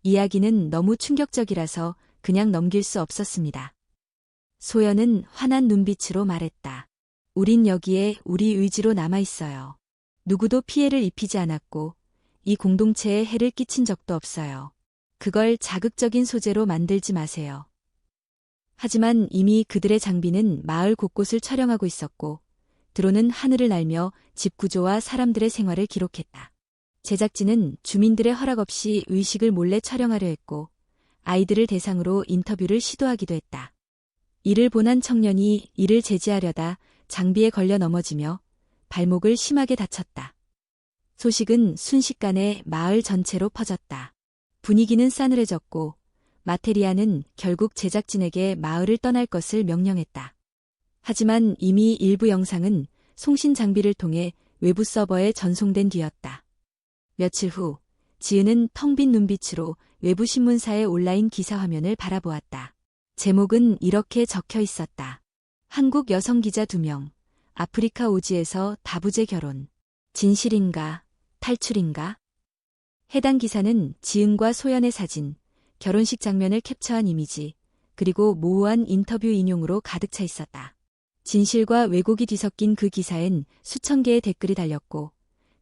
이야기는 너무 충격적이라서 그냥 넘길 수 없었습니다. 소연은 환한 눈빛으로 말했다. 우린 여기에 우리 의지로 남아있어요. 누구도 피해를 입히지 않았고 이 공동체에 해를 끼친 적도 없어요. 그걸 자극적인 소재로 만들지 마세요. 하지만 이미 그들의 장비는 마을 곳곳을 촬영하고 있었고 드론은 하늘을 날며 집 구조와 사람들의 생활을 기록했다. 제작진은 주민들의 허락 없이 의식을 몰래 촬영하려 했고 아이들을 대상으로 인터뷰를 시도하기도 했다. 이를 본 한 청년이 이를 제지하려다 장비에 걸려 넘어지며 발목을 심하게 다쳤다. 소식은 순식간에 마을 전체로 퍼졌다. 분위기는 싸늘해졌고 마테리아는 결국 제작진에게 마을을 떠날 것을 명령했다. 하지만 이미 일부 영상은 송신 장비를 통해 외부 서버에 전송된 뒤였다. 며칠 후 지은은 텅 빈 눈빛으로 외부 신문사의 온라인 기사 화면을 바라보았다. 제목은 이렇게 적혀 있었다. 한국 여성 기자 2명, 아프리카 오지에서 다부제 결혼. 진실인가, 탈출인가? 해당 기사는 지은과 소연의 사진, 결혼식 장면을 캡처한 이미지, 그리고 모호한 인터뷰 인용으로 가득 차 있었다. 진실과 왜곡이 뒤섞인 그 기사엔 수천 개의 댓글이 달렸고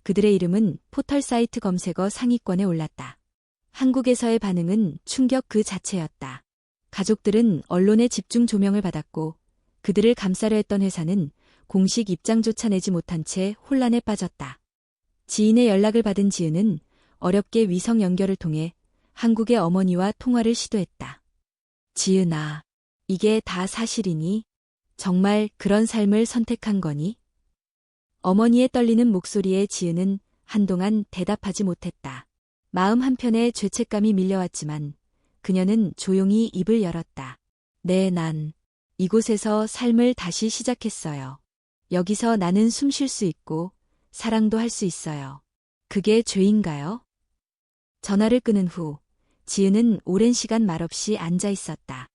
그들의 이름은 포털 사이트 검색어 상위권에 올랐다. 한국에서의 반응은 충격 그 자체였다. 가족들은 언론의 집중 조명을 받았고 그들을 감싸려 했던 회사는 공식 입장조차 내지 못한 채 혼란에 빠졌다. 지인의 연락을 받은 지은은 어렵게 위성 연결을 통해 한국의 어머니와 통화를 시도했다. 지은아, 이게 다 사실이니? 정말 그런 삶을 선택한 거니? 어머니의 떨리는 목소리에 지은은 한동안 대답하지 못했다. 마음 한편에 죄책감이 밀려왔지만 그녀는 조용히 입을 열었다. 네, 난 이곳에서 삶을 다시 시작했어요. 여기서 나는 숨 쉴 수 있고 사랑도 할 수 있어요. 그게 죄인가요? 전화를 끊은 후 지은은 오랜 시간 말없이 앉아 있었다.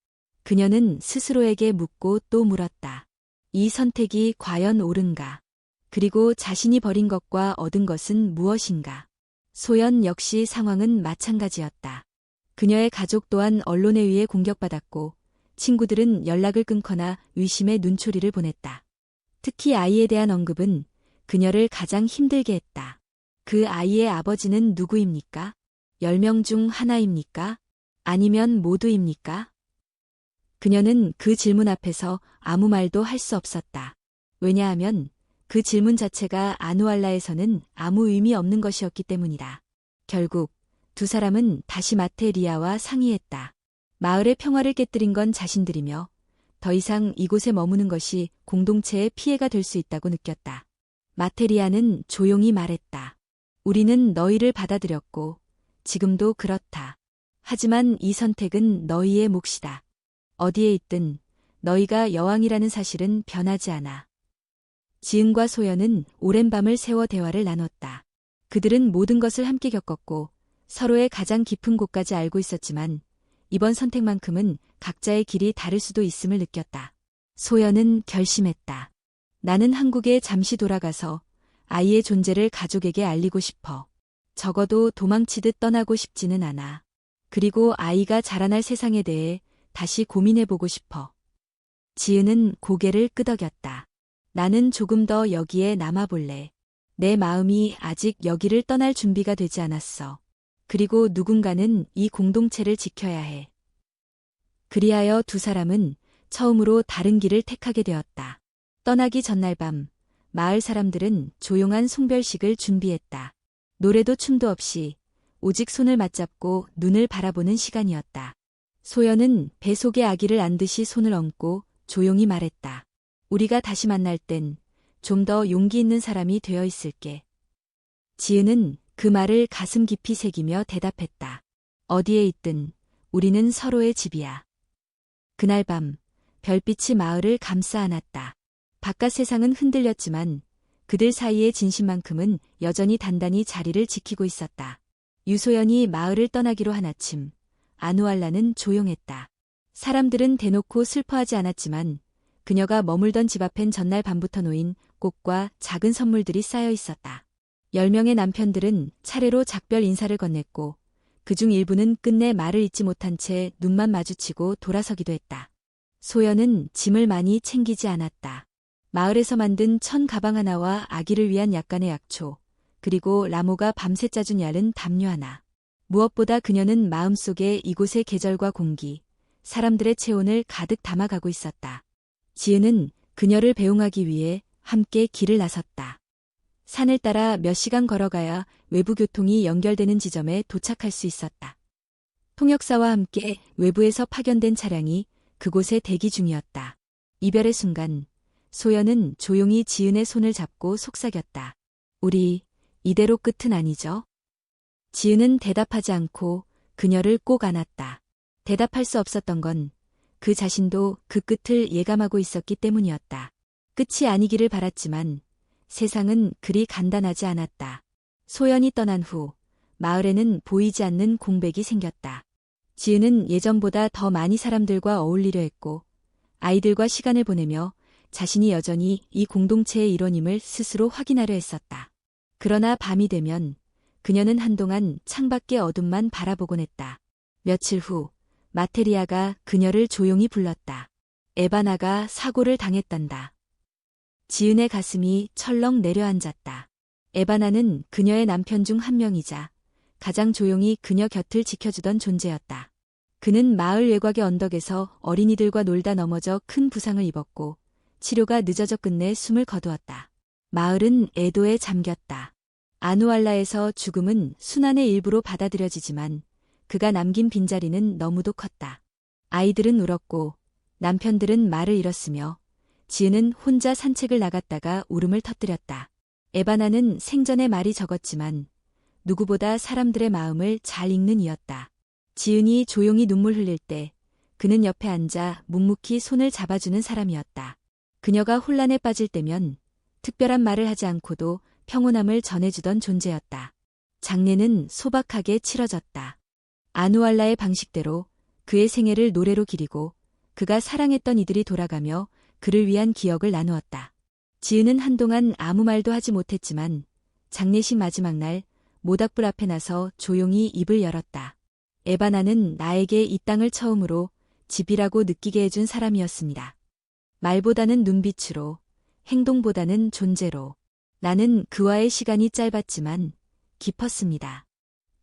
그녀는 스스로에게 묻고 또 물었다. 이 선택이 과연 옳은가? 그리고 자신이 버린 것과 얻은 것은 무엇인가? 소연 역시 상황은 마찬가지였다. 그녀의 가족 또한 언론에 의해 공격받았고 친구들은 연락을 끊거나 의심의 눈초리를 보냈다. 특히 아이에 대한 언급은 그녀를 가장 힘들게 했다. 그 아이의 아버지는 누구입니까? 10명 중 하나입니까? 아니면 모두입니까? 그녀는 그 질문 앞에서 아무 말도 할 수 없었다. 왜냐하면 그 질문 자체가 아누알라에서는 아무 의미 없는 것이었기 때문이다. 결국 두 사람은 다시 마테리아와 상의했다. 마을의 평화를 깨뜨린 건 자신들이며 더 이상 이곳에 머무는 것이 공동체에 피해가 될 수 있다고 느꼈다. 마테리아는 조용히 말했다. 우리는 너희를 받아들였고 지금도 그렇다. 하지만 이 선택은 너희의 몫이다. 어디에 있든 너희가 여왕이라는 사실은 변하지 않아. 지은과 소연은 오랜 밤을 새워 대화를 나눴다. 그들은 모든 것을 함께 겪었고 서로의 가장 깊은 곳까지 알고 있었지만 이번 선택만큼은 각자의 길이 다를 수도 있음을 느꼈다. 소연은 결심했다. 나는 한국에 잠시 돌아가서 아이의 존재를 가족에게 알리고 싶어. 적어도 도망치듯 떠나고 싶지는 않아. 그리고 아이가 자라날 세상에 대해 다시 고민해보고 싶어. 지은은 고개를 끄덕였다. 나는 조금 더 여기에 남아볼래. 내 마음이 아직 여기를 떠날 준비가 되지 않았어. 그리고 누군가는 이 공동체를 지켜야 해. 그리하여 두 사람은 처음으로 다른 길을 택하게 되었다. 떠나기 전날 밤, 마을 사람들은 조용한 송별식을 준비했다. 노래도 춤도 없이 오직 손을 맞잡고 눈을 바라보는 시간이었다. 소연은 배 속의 아기를 안듯이 손을 얹고 조용히 말했다. 우리가 다시 만날 땐 좀 더 용기 있는 사람이 되어 있을게. 지은은 그 말을 가슴 깊이 새기며 대답했다. 어디에 있든 우리는 서로의 집이야. 그날 밤 별빛이 마을을 감싸 안았다. 바깥 세상은 흔들렸지만 그들 사이의 진심만큼은 여전히 단단히 자리를 지키고 있었다. 유소연이 마을을 떠나기로 한 아침, 아누알라는 조용했다. 사람들은 대놓고 슬퍼하지 않았지만 그녀가 머물던 집 앞엔 전날 밤부터 놓인 꽃과 작은 선물들이 쌓여 있었다. 10명의 남편들은 차례로 작별 인사를 건넸고 그중 일부는 끝내 말을 잇지 못한 채 눈만 마주치고 돌아서기도 했다. 소연은 짐을 많이 챙기지 않았다. 마을에서 만든 천 가방 하나와 아기를 위한 약간의 약초, 그리고 라모가 밤새 짜준 얇은 담요 하나. 무엇보다 그녀는 마음속에 이곳의 계절과 공기, 사람들의 체온을 가득 담아가고 있었다. 지은은 그녀를 배웅하기 위해 함께 길을 나섰다. 산을 따라 몇 시간 걸어가야 외부 교통이 연결되는 지점에 도착할 수 있었다. 통역사와 함께 외부에서 파견된 차량이 그곳에 대기 중이었다. 이별의 순간 소연은 조용히 지은의 손을 잡고 속삭였다. 우리 이대로 끝은 아니죠? 지은은 대답하지 않고 그녀를 꼭 안았다. 대답할 수 없었던 건 그 자신도 그 끝을 예감하고 있었기 때문이었다. 끝이 아니기를 바랐지만 세상은 그리 간단하지 않았다. 소연이 떠난 후 마을에는 보이지 않는 공백이 생겼다. 지은은 예전보다 더 많이 사람들과 어울리려 했고 아이들과 시간을 보내며 자신이 여전히 이 공동체의 일원임을 스스로 확인하려 했었다. 그러나 밤이 되면 그녀는 한동안 창밖의 어둠만 바라보곤 했다. 며칠 후 마테리아가 그녀를 조용히 불렀다. 에바나가 사고를 당했단다. 지은의 가슴이 철렁 내려앉았다. 에바나는 그녀의 남편 중 한 명이자 가장 조용히 그녀 곁을 지켜주던 존재였다. 그는 마을 외곽의 언덕에서 어린이들과 놀다 넘어져 큰 부상을 입었고 치료가 늦어져 끝내 숨을 거두었다. 마을은 애도에 잠겼다. 아누알라에서 죽음은 순환의 일부로 받아들여지지만 그가 남긴 빈자리는 너무도 컸다. 아이들은 울었고 남편들은 말을 잃었으며 지은은 혼자 산책을 나갔다가 울음을 터뜨렸다. 에바나는 생전에 말이 적었지만 누구보다 사람들의 마음을 잘 읽는 이였다. 지은이 조용히 눈물 흘릴 때 그는 옆에 앉아 묵묵히 손을 잡아주는 사람이었다. 그녀가 혼란에 빠질 때면 특별한 말을 하지 않고도 평온함을 전해주던 존재였다. 장례는 소박하게 치러졌다. 아누알라의 방식대로 그의 생애를 노래로 기리고 그가 사랑했던 이들이 돌아가며 그를 위한 기억을 나누었다. 지은은 한동안 아무 말도 하지 못했지만 장례식 마지막 날 모닥불 앞에 나서 조용히 입을 열었다. 에바나는 나에게 이 땅을 처음으로 집이라고 느끼게 해준 사람이었습니다. 말보다는 눈빛으로, 행동보다는 존재로. 나는 그와의 시간이 짧았지만 깊었습니다.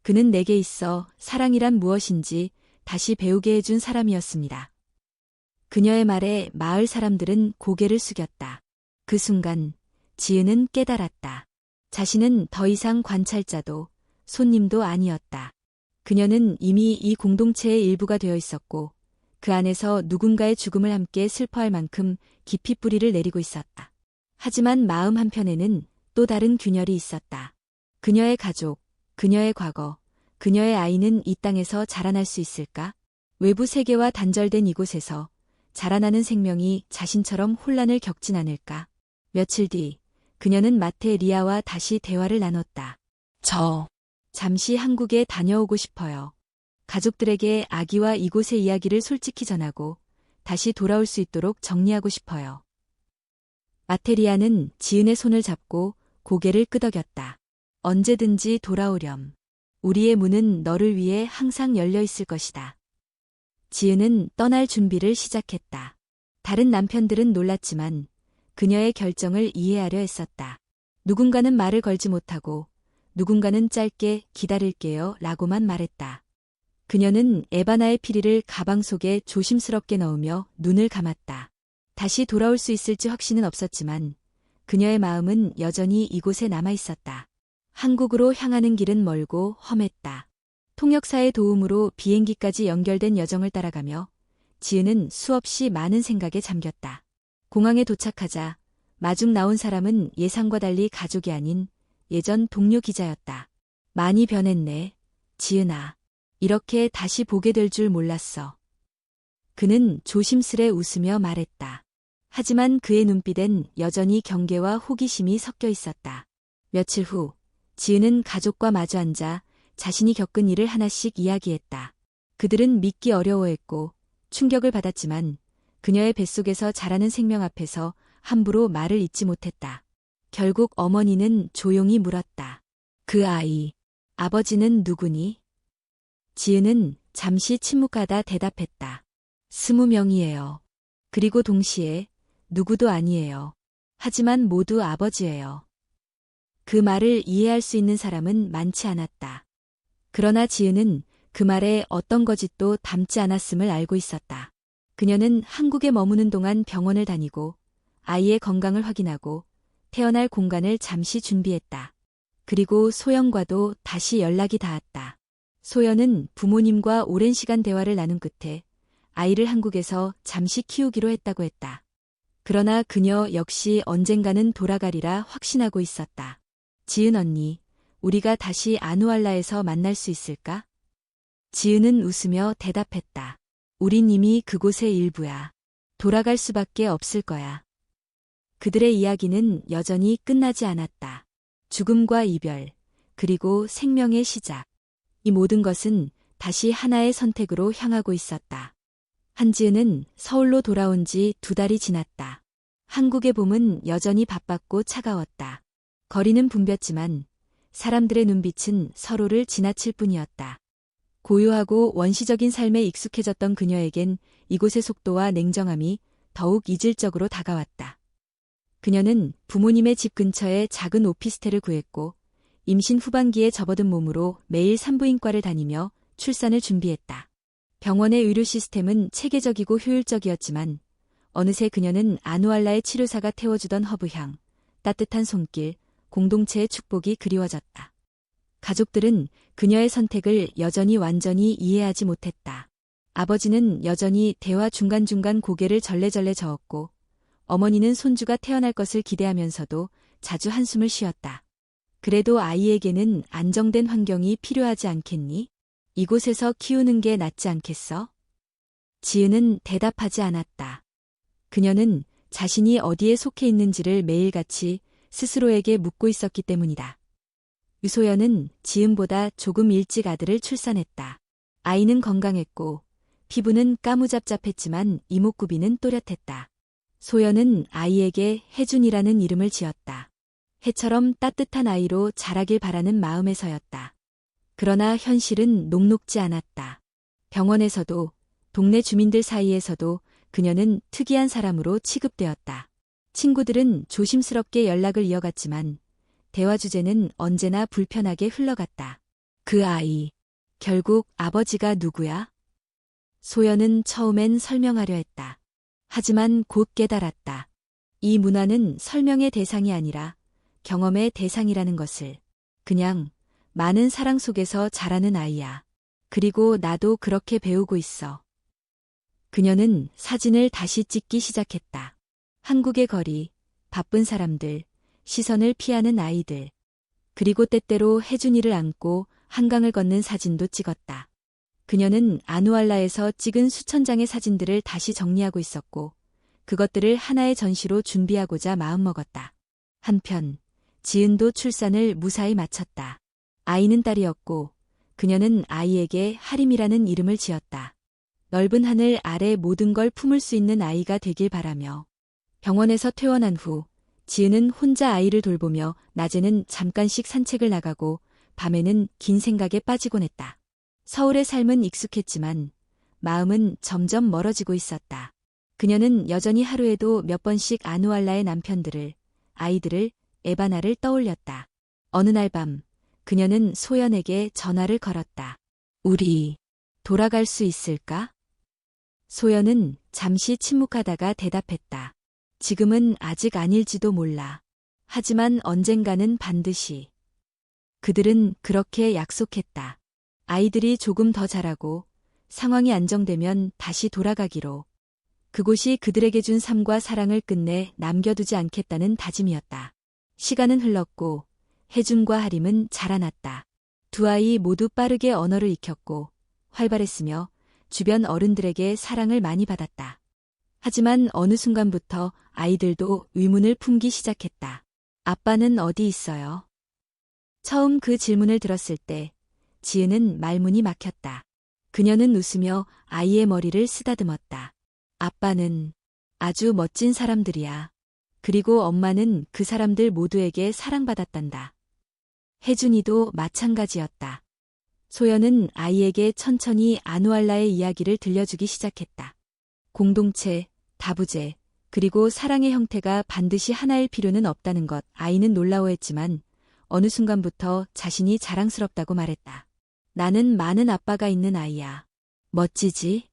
그는 내게 있어 사랑이란 무엇인지 다시 배우게 해준 사람이었습니다. 그녀의 말에 마을 사람들은 고개를 숙였다. 그 순간 지은은 깨달았다. 자신은 더 이상 관찰자도 손님도 아니었다. 그녀는 이미 이 공동체의 일부가 되어 있었고 그 안에서 누군가의 죽음을 함께 슬퍼할 만큼 깊이 뿌리를 내리고 있었다. 하지만 마음 한편에는 또 다른 균열이 있었다. 그녀의 가족, 그녀의 과거, 그녀의 아이는 이 땅에서 자라날 수 있을까? 외부 세계와 단절된 이곳에서 자라나는 생명이 자신처럼 혼란을 겪진 않을까? 며칠 뒤 그녀는 마테 리아와 다시 대화를 나눴다. 잠시 한국에 다녀오고 싶어요. 가족들에게 아기와 이곳의 이야기를 솔직히 전하고 다시 돌아올 수 있도록 정리하고 싶어요. 마테리아는 지은의 손을 잡고 고개를 끄덕였다. 언제든지 돌아오렴. 우리의 문은 너를 위해 항상 열려 있을 것이다. 지은은 떠날 준비를 시작했다. 다른 남편들은 놀랐지만 그녀의 결정을 이해하려 했었다. 누군가는 말을 걸지 못하고 누군가는 짧게 기다릴게요 라고만 말했다. 그녀는 에바나의 피리를 가방 속에 조심스럽게 넣으며 눈을 감았다. 다시 돌아올 수 있을지 확신은 없었지만 그녀의 마음은 여전히 이곳에 남아 있었다. 한국으로 향하는 길은 멀고 험했다. 통역사의 도움으로 비행기까지 연결된 여정을 따라가며 지은은 수없이 많은 생각에 잠겼다. 공항에 도착하자 마중 나온 사람은 예상과 달리 가족이 아닌 예전 동료 기자였다. 많이 변했네, 지은아. 이렇게 다시 보게 될 줄 몰랐어. 그는 조심스레 웃으며 말했다. 하지만 그의 눈빛엔 여전히 경계와 호기심이 섞여 있었다. 며칠 후, 지은은 가족과 마주 앉아 자신이 겪은 일을 하나씩 이야기했다. 그들은 믿기 어려워했고 충격을 받았지만 그녀의 뱃속에서 자라는 생명 앞에서 함부로 말을 잇지 못했다. 결국 어머니는 조용히 물었다. 그 아이, 아버지는 누구니? 지은은 잠시 침묵하다 대답했다. 20명이에요. 그리고 동시에 누구도 아니에요. 하지만 모두 아버지예요. 그 말을 이해할 수 있는 사람은 많지 않았다. 그러나 지은은 그 말에 어떤 거짓도 담지 않았음을 알고 있었다. 그녀는 한국에 머무는 동안 병원을 다니고 아이의 건강을 확인하고 태어날 공간을 잠시 준비했다. 그리고 소연과도 다시 연락이 닿았다. 소연은 부모님과 오랜 시간 대화를 나눈 끝에 아이를 한국에서 잠시 키우기로 했다고 했다. 그러나 그녀 역시 언젠가는 돌아가리라 확신하고 있었다. 지은 언니, 우리가 다시 아누알라에서 만날 수 있을까? 지은은 웃으며 대답했다. 우린 이미 그곳의 일부야. 돌아갈 수밖에 없을 거야. 그들의 이야기는 여전히 끝나지 않았다. 죽음과 이별, 그리고 생명의 시작. 이 모든 것은 다시 하나의 선택으로 향하고 있었다. 한지은은 서울로 돌아온 지 2달이 지났다. 한국의 봄은 여전히 바빴고 차가웠다. 거리는 붐볐지만 사람들의 눈빛은 서로를 지나칠 뿐이었다. 고요하고 원시적인 삶에 익숙해졌던 그녀에겐 이곳의 속도와 냉정함이 더욱 이질적으로 다가왔다. 그녀는 부모님의 집 근처에 작은 오피스텔을 구했고 임신 후반기에 접어든 몸으로 매일 산부인과를 다니며 출산을 준비했다. 병원의 의료 시스템은 체계적이고 효율적이었지만 어느새 그녀는 아누알라의 치료사가 태워주던 허브향, 따뜻한 손길, 공동체의 축복이 그리워졌다. 가족들은 그녀의 선택을 여전히 완전히 이해하지 못했다. 아버지는 여전히 대화 중간중간 고개를 절레절레 저었고 어머니는 손주가 태어날 것을 기대하면서도 자주 한숨을 쉬었다. 그래도 아이에게는 안정된 환경이 필요하지 않겠니? 이곳에서 키우는 게 낫지 않겠어? 지은은 대답하지 않았다. 그녀는 자신이 어디에 속해 있는지를 매일같이 스스로에게 묻고 있었기 때문이다. 유소연은 지은보다 조금 일찍 아들을 출산했다. 아이는 건강했고 피부는 까무잡잡했지만 이목구비는 또렷했다. 소연은 아이에게 혜준이라는 이름을 지었다. 해처럼 따뜻한 아이로 자라길 바라는 마음에서였다. 그러나 현실은 녹록지 않았다. 병원에서도 동네 주민들 사이에서도 그녀는 특이한 사람으로 취급되었다. 친구들은 조심스럽게 연락을 이어갔지만 대화 주제는 언제나 불편하게 흘러갔다. 그 아이, 결국 아버지가 누구야? 소연은 처음엔 설명하려 했다. 하지만 곧 깨달았다. 이 문화는 설명의 대상이 아니라 경험의 대상이라는 것을. 그냥 많은 사랑 속에서 자라는 아이야. 그리고 나도 그렇게 배우고 있어. 그녀는 사진을 다시 찍기 시작했다. 한국의 거리, 바쁜 사람들, 시선을 피하는 아이들. 그리고 때때로 혜준이를 안고 한강을 걷는 사진도 찍었다. 그녀는 아누알라에서 찍은 수천 장의 사진들을 다시 정리하고 있었고 그것들을 하나의 전시로 준비하고자 마음먹었다. 한편 지은도 출산을 무사히 마쳤다. 아이는 딸이었고 그녀는 아이에게 하림이라는 이름을 지었다. 넓은 하늘 아래 모든 걸 품을 수 있는 아이가 되길 바라며. 병원에서 퇴원한 후 지은은 혼자 아이를 돌보며 낮에는 잠깐씩 산책을 나가고 밤에는 긴 생각에 빠지곤 했다. 서울의 삶은 익숙했지만 마음은 점점 멀어지고 있었다. 그녀는 여전히 하루에도 몇 번씩 아누알라의 남편들을, 아이들을, 에바나를 떠올렸다. 어느 날 밤 그녀는 소연에게 전화를 걸었다. 우리 돌아갈 수 있을까? 소연은 잠시 침묵하다가 대답했다. 지금은 아직 아닐지도 몰라. 하지만 언젠가는 반드시. 그들은 그렇게 약속했다. 아이들이 조금 더 자라고 상황이 안정되면 다시 돌아가기로. 그곳이 그들에게 준 삶과 사랑을 끝내 남겨두지 않겠다는 다짐이었다. 시간은 흘렀고 혜준과 하림은 자라났다. 두 아이 모두 빠르게 언어를 익혔고 활발했으며 주변 어른들에게 사랑을 많이 받았다. 하지만 어느 순간부터 아이들도 의문을 품기 시작했다. 아빠는 어디 있어요? 처음 그 질문을 들었을 때 지은은 말문이 막혔다. 그녀는 웃으며 아이의 머리를 쓰다듬었다. 아빠는 아주 멋진 사람들이야. 그리고 엄마는 그 사람들 모두에게 사랑받았단다. 혜준이도 마찬가지였다. 소연은 아이에게 천천히 아누알라의 이야기를 들려주기 시작했다. 공동체, 다부제, 그리고 사랑의 형태가 반드시 하나일 필요는 없다는 것. 아이는 놀라워했지만 어느 순간부터 자신이 자랑스럽다고 말했다. 나는 많은 아빠가 있는 아이야. 멋지지?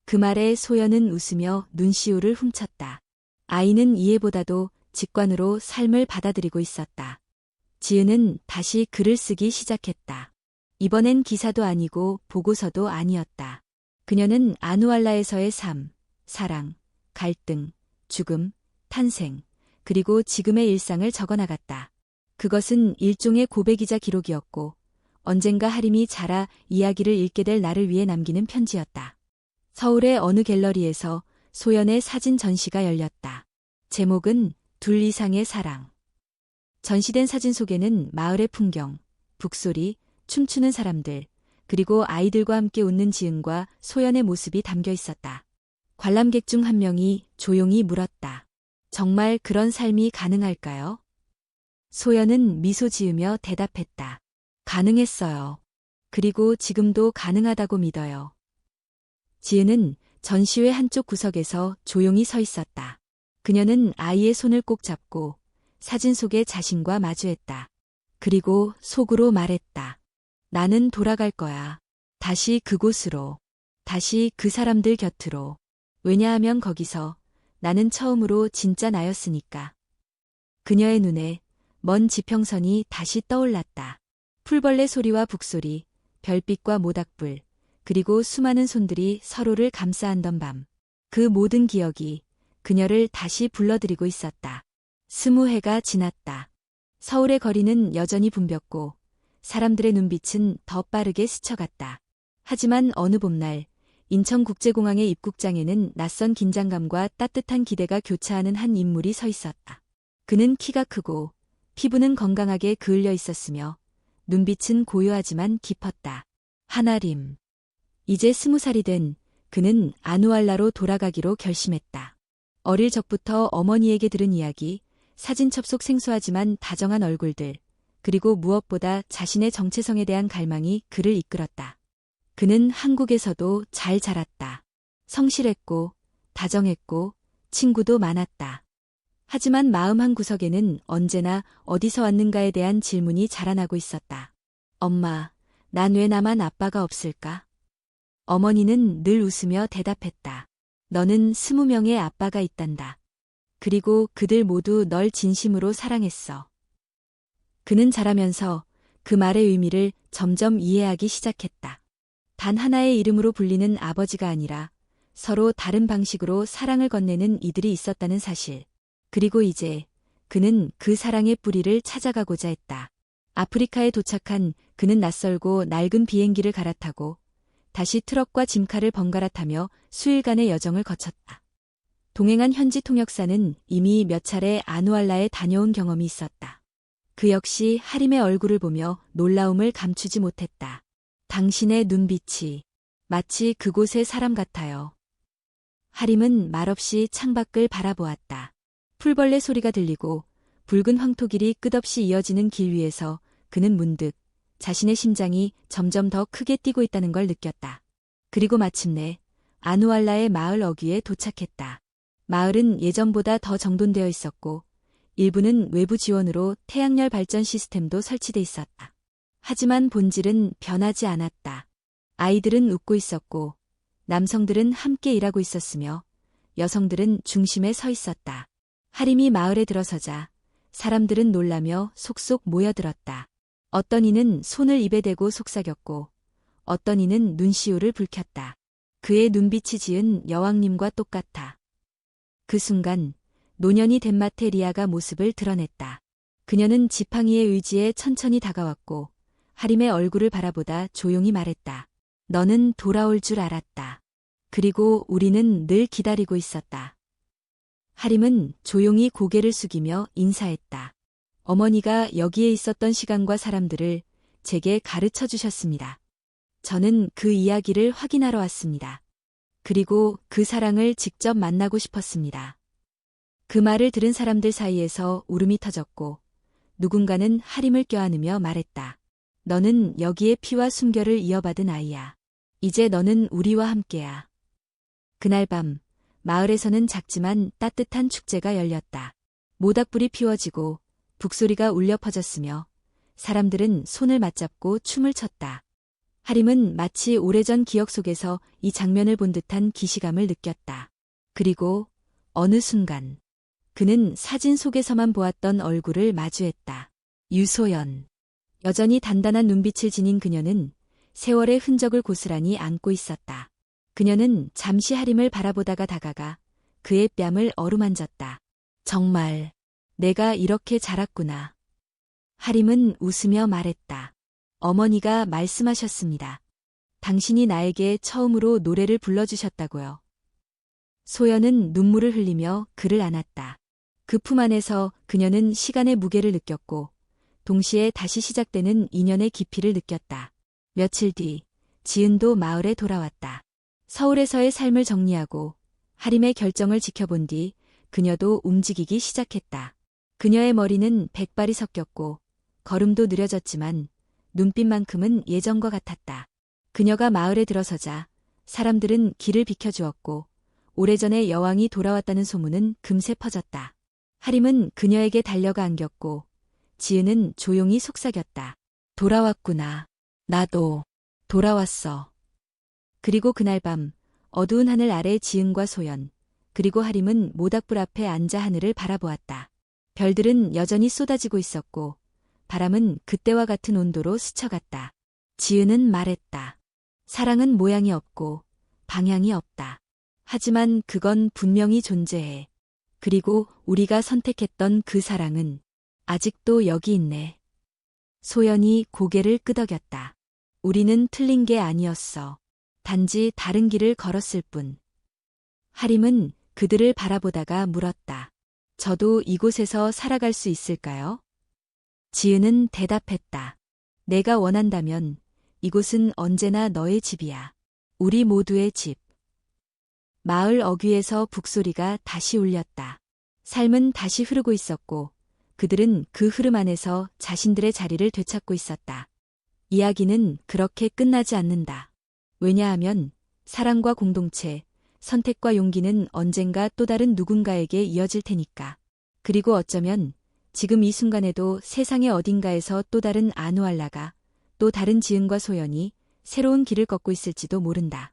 그 말에 소연은 웃으며 눈시울을 훔쳤다. 아이는 이해보다도 직관으로 삶을 받아들이고 있었다. 지은은 다시 글을 쓰기 시작했다. 이번엔 기사도 아니고 보고서도 아니었다. 그녀는 아누알라에서의 삶, 사랑, 갈등, 죽음, 탄생, 그리고 지금의 일상을 적어나갔다. 그것은 일종의 고백이자 기록이었고 언젠가 하림이 자라 이야기를 읽게 될 나를 위해 남기는 편지였다. 서울의 어느 갤러리에서 소연의 사진 전시가 열렸다. 제목은 둘 이상의 사랑. 전시된 사진 속에는 마을의 풍경, 북소리, 춤추는 사람들, 그리고 아이들과 함께 웃는 지은과 소연의 모습이 담겨 있었다. 관람객 중 한 명이 조용히 물었다. 정말 그런 삶이 가능할까요? 소연은 미소 지으며 대답했다. 가능했어요. 그리고 지금도 가능하다고 믿어요. 지은은 전시회 한쪽 구석에서 조용히 서 있었다. 그녀는 아이의 손을 꼭 잡고 사진 속의 자신과 마주했다. 그리고 속으로 말했다. 나는 돌아갈 거야. 다시 그곳으로. 다시 그 사람들 곁으로. 왜냐하면 거기서 나는 처음으로 진짜 나였으니까. 그녀의 눈에 먼 지평선이 다시 떠올랐다. 풀벌레 소리와 북소리, 별빛과 모닥불, 그리고 수많은 손들이 서로를 감싸안던 밤. 그 모든 기억이 그녀를 다시 불러들이고 있었다. 20해가 지났다. 서울의 거리는 여전히 붐볐고 사람들의 눈빛은 더 빠르게 스쳐갔다. 하지만 어느 봄날 인천국제공항의 입국장에는 낯선 긴장감과 따뜻한 기대가 교차하는 한 인물이 서 있었다. 그는 키가 크고 피부는 건강하게 그을려 있었으며 눈빛은 고요하지만 깊었다. 한아림. 이제 20살이 된 그는 아누알라로 돌아가기로 결심했다. 어릴 적부터 어머니에게 들은 이야기, 사진 첩속 생소하지만 다정한 얼굴들, 그리고 무엇보다 자신의 정체성에 대한 갈망이 그를 이끌었다. 그는 한국에서도 잘 자랐다. 성실했고, 다정했고, 친구도 많았다. 하지만 마음 한구석에는 언제나 어디서 왔는가에 대한 질문이 자라나고 있었다. 엄마, 난 왜 나만 아빠가 없을까? 어머니는 늘 웃으며 대답했다. 너는 20명의 아빠가 있단다. 그리고 그들 모두 널 진심으로 사랑했어. 그는 자라면서 그 말의 의미를 점점 이해하기 시작했다. 단 하나의 이름으로 불리는 아버지가 아니라 서로 다른 방식으로 사랑을 건네는 이들이 있었다는 사실. 그리고 이제 그는 그 사랑의 뿌리를 찾아가고자 했다. 아프리카에 도착한 그는 낯설고 낡은 비행기를 갈아타고 다시 트럭과 짐칼을 번갈아 타며 수일간의 여정을 거쳤다. 동행한 현지 통역사는 이미 몇 차례 아누알라에 다녀온 경험이 있었다. 그 역시 하림의 얼굴을 보며 놀라움을 감추지 못했다. 당신의 눈빛이 마치 그곳의 사람 같아요. 하림은 말없이 창밖을 바라보았다. 풀벌레 소리가 들리고 붉은 황토길이 끝없이 이어지는 길 위에서 그는 문득 자신의 심장이 점점 더 크게 뛰고 있다는 걸 느꼈다. 그리고 마침내 아누알라의 마을 어귀에 도착했다. 마을은 예전보다 더 정돈되어 있었고 일부는 외부 지원으로 태양열 발전 시스템도 설치돼 있었다. 하지만 본질은 변하지 않았다. 아이들은 웃고 있었고 남성들은 함께 일하고 있었으며 여성들은 중심에 서 있었다. 하림이 마을에 들어서자 사람들은 놀라며 속속 모여들었다. 어떤 이는 손을 입에 대고 속삭였고 어떤 이는 눈시울을 붉혔다. 그의 눈빛이 지은 여왕님과 똑같아. 그 순간 노년이 된 마테리아가 모습을 드러냈다. 그녀는 지팡이의 의지에 천천히 다가왔고 하림의 얼굴을 바라보다 조용히 말했다. 너는 돌아올 줄 알았다. 그리고 우리는 늘 기다리고 있었다. 하림은 조용히 고개를 숙이며 인사했다. 어머니가 여기에 있었던 시간과 사람들을 제게 가르쳐 주셨습니다. 저는 그 이야기를 확인하러 왔습니다. 그리고 그 사랑을 직접 만나고 싶었습니다. 그 말을 들은 사람들 사이에서 울음이 터졌고 누군가는 하림을 껴안으며 말했다. 너는 여기에 피와 순결을 이어받은 아이야. 이제 너는 우리와 함께야. 그날 밤 마을에서는 작지만 따뜻한 축제가 열렸다. 모닥불이 피워지고 북소리가 울려 퍼졌으며 사람들은 손을 맞잡고 춤을 췄다. 하림은 마치 오래전 기억 속에서 이 장면을 본 듯한 기시감을 느꼈다. 그리고 어느 순간 그는 사진 속에서만 보았던 얼굴을 마주했다. 유소연. 여전히 단단한 눈빛을 지닌 그녀는 세월의 흔적을 고스란히 안고 있었다. 그녀는 잠시 하림을 바라보다가 다가가 그의 뺨을 어루만졌다. 정말 내가 이렇게 자랐구나. 하림은 웃으며 말했다. 어머니가 말씀하셨습니다. 당신이 나에게 처음으로 노래를 불러주셨다고요. 소연은 눈물을 흘리며 그를 안았다. 그 품 안에서 그녀는 시간의 무게를 느꼈고 동시에 다시 시작되는 인연의 깊이를 느꼈다. 며칠 뒤 지은도 마을에 돌아왔다. 서울에서의 삶을 정리하고 하림의 결정을 지켜본 뒤 그녀도 움직이기 시작했다. 그녀의 머리는 백발이 섞였고 걸음도 느려졌지만 눈빛만큼은 예전과 같았다. 그녀가 마을에 들어서자 사람들은 길을 비켜주었고 오래전에 여왕이 돌아왔다는 소문은 금세 퍼졌다. 하림은 그녀에게 달려가 안겼고 지은은 조용히 속삭였다. 돌아왔구나. 나도 돌아왔어. 그리고 그날 밤 어두운 하늘 아래 지은과 소연 그리고 하림은 모닥불 앞에 앉아 하늘을 바라보았다. 별들은 여전히 쏟아지고 있었고 바람은 그때와 같은 온도로 스쳐갔다. 지은은 말했다. 사랑은 모양이 없고 방향이 없다. 하지만 그건 분명히 존재해. 그리고 우리가 선택했던 그 사랑은 아직도 여기 있네. 소연이 고개를 끄덕였다. 우리는 틀린 게 아니었어. 단지 다른 길을 걸었을 뿐. 하림은 그들을 바라보다가 물었다. 저도 이곳에서 살아갈 수 있을까요? 지은은 대답했다. 내가 원한다면 이곳은 언제나 너의 집이야. 우리 모두의 집. 마을 어귀에서 북소리가 다시 울렸다. 삶은 다시 흐르고 있었고 그들은 그 흐름 안에서 자신들의 자리를 되찾고 있었다. 이야기는 그렇게 끝나지 않는다. 왜냐하면 사랑과 공동체, 선택과 용기는 언젠가 또 다른 누군가에게 이어질 테니까. 그리고 어쩌면 지금 이 순간에도 세상의 어딘가에서 또 다른 아누알라가 또 다른 지은과 소연이 새로운 길을 걷고 있을지도 모른다.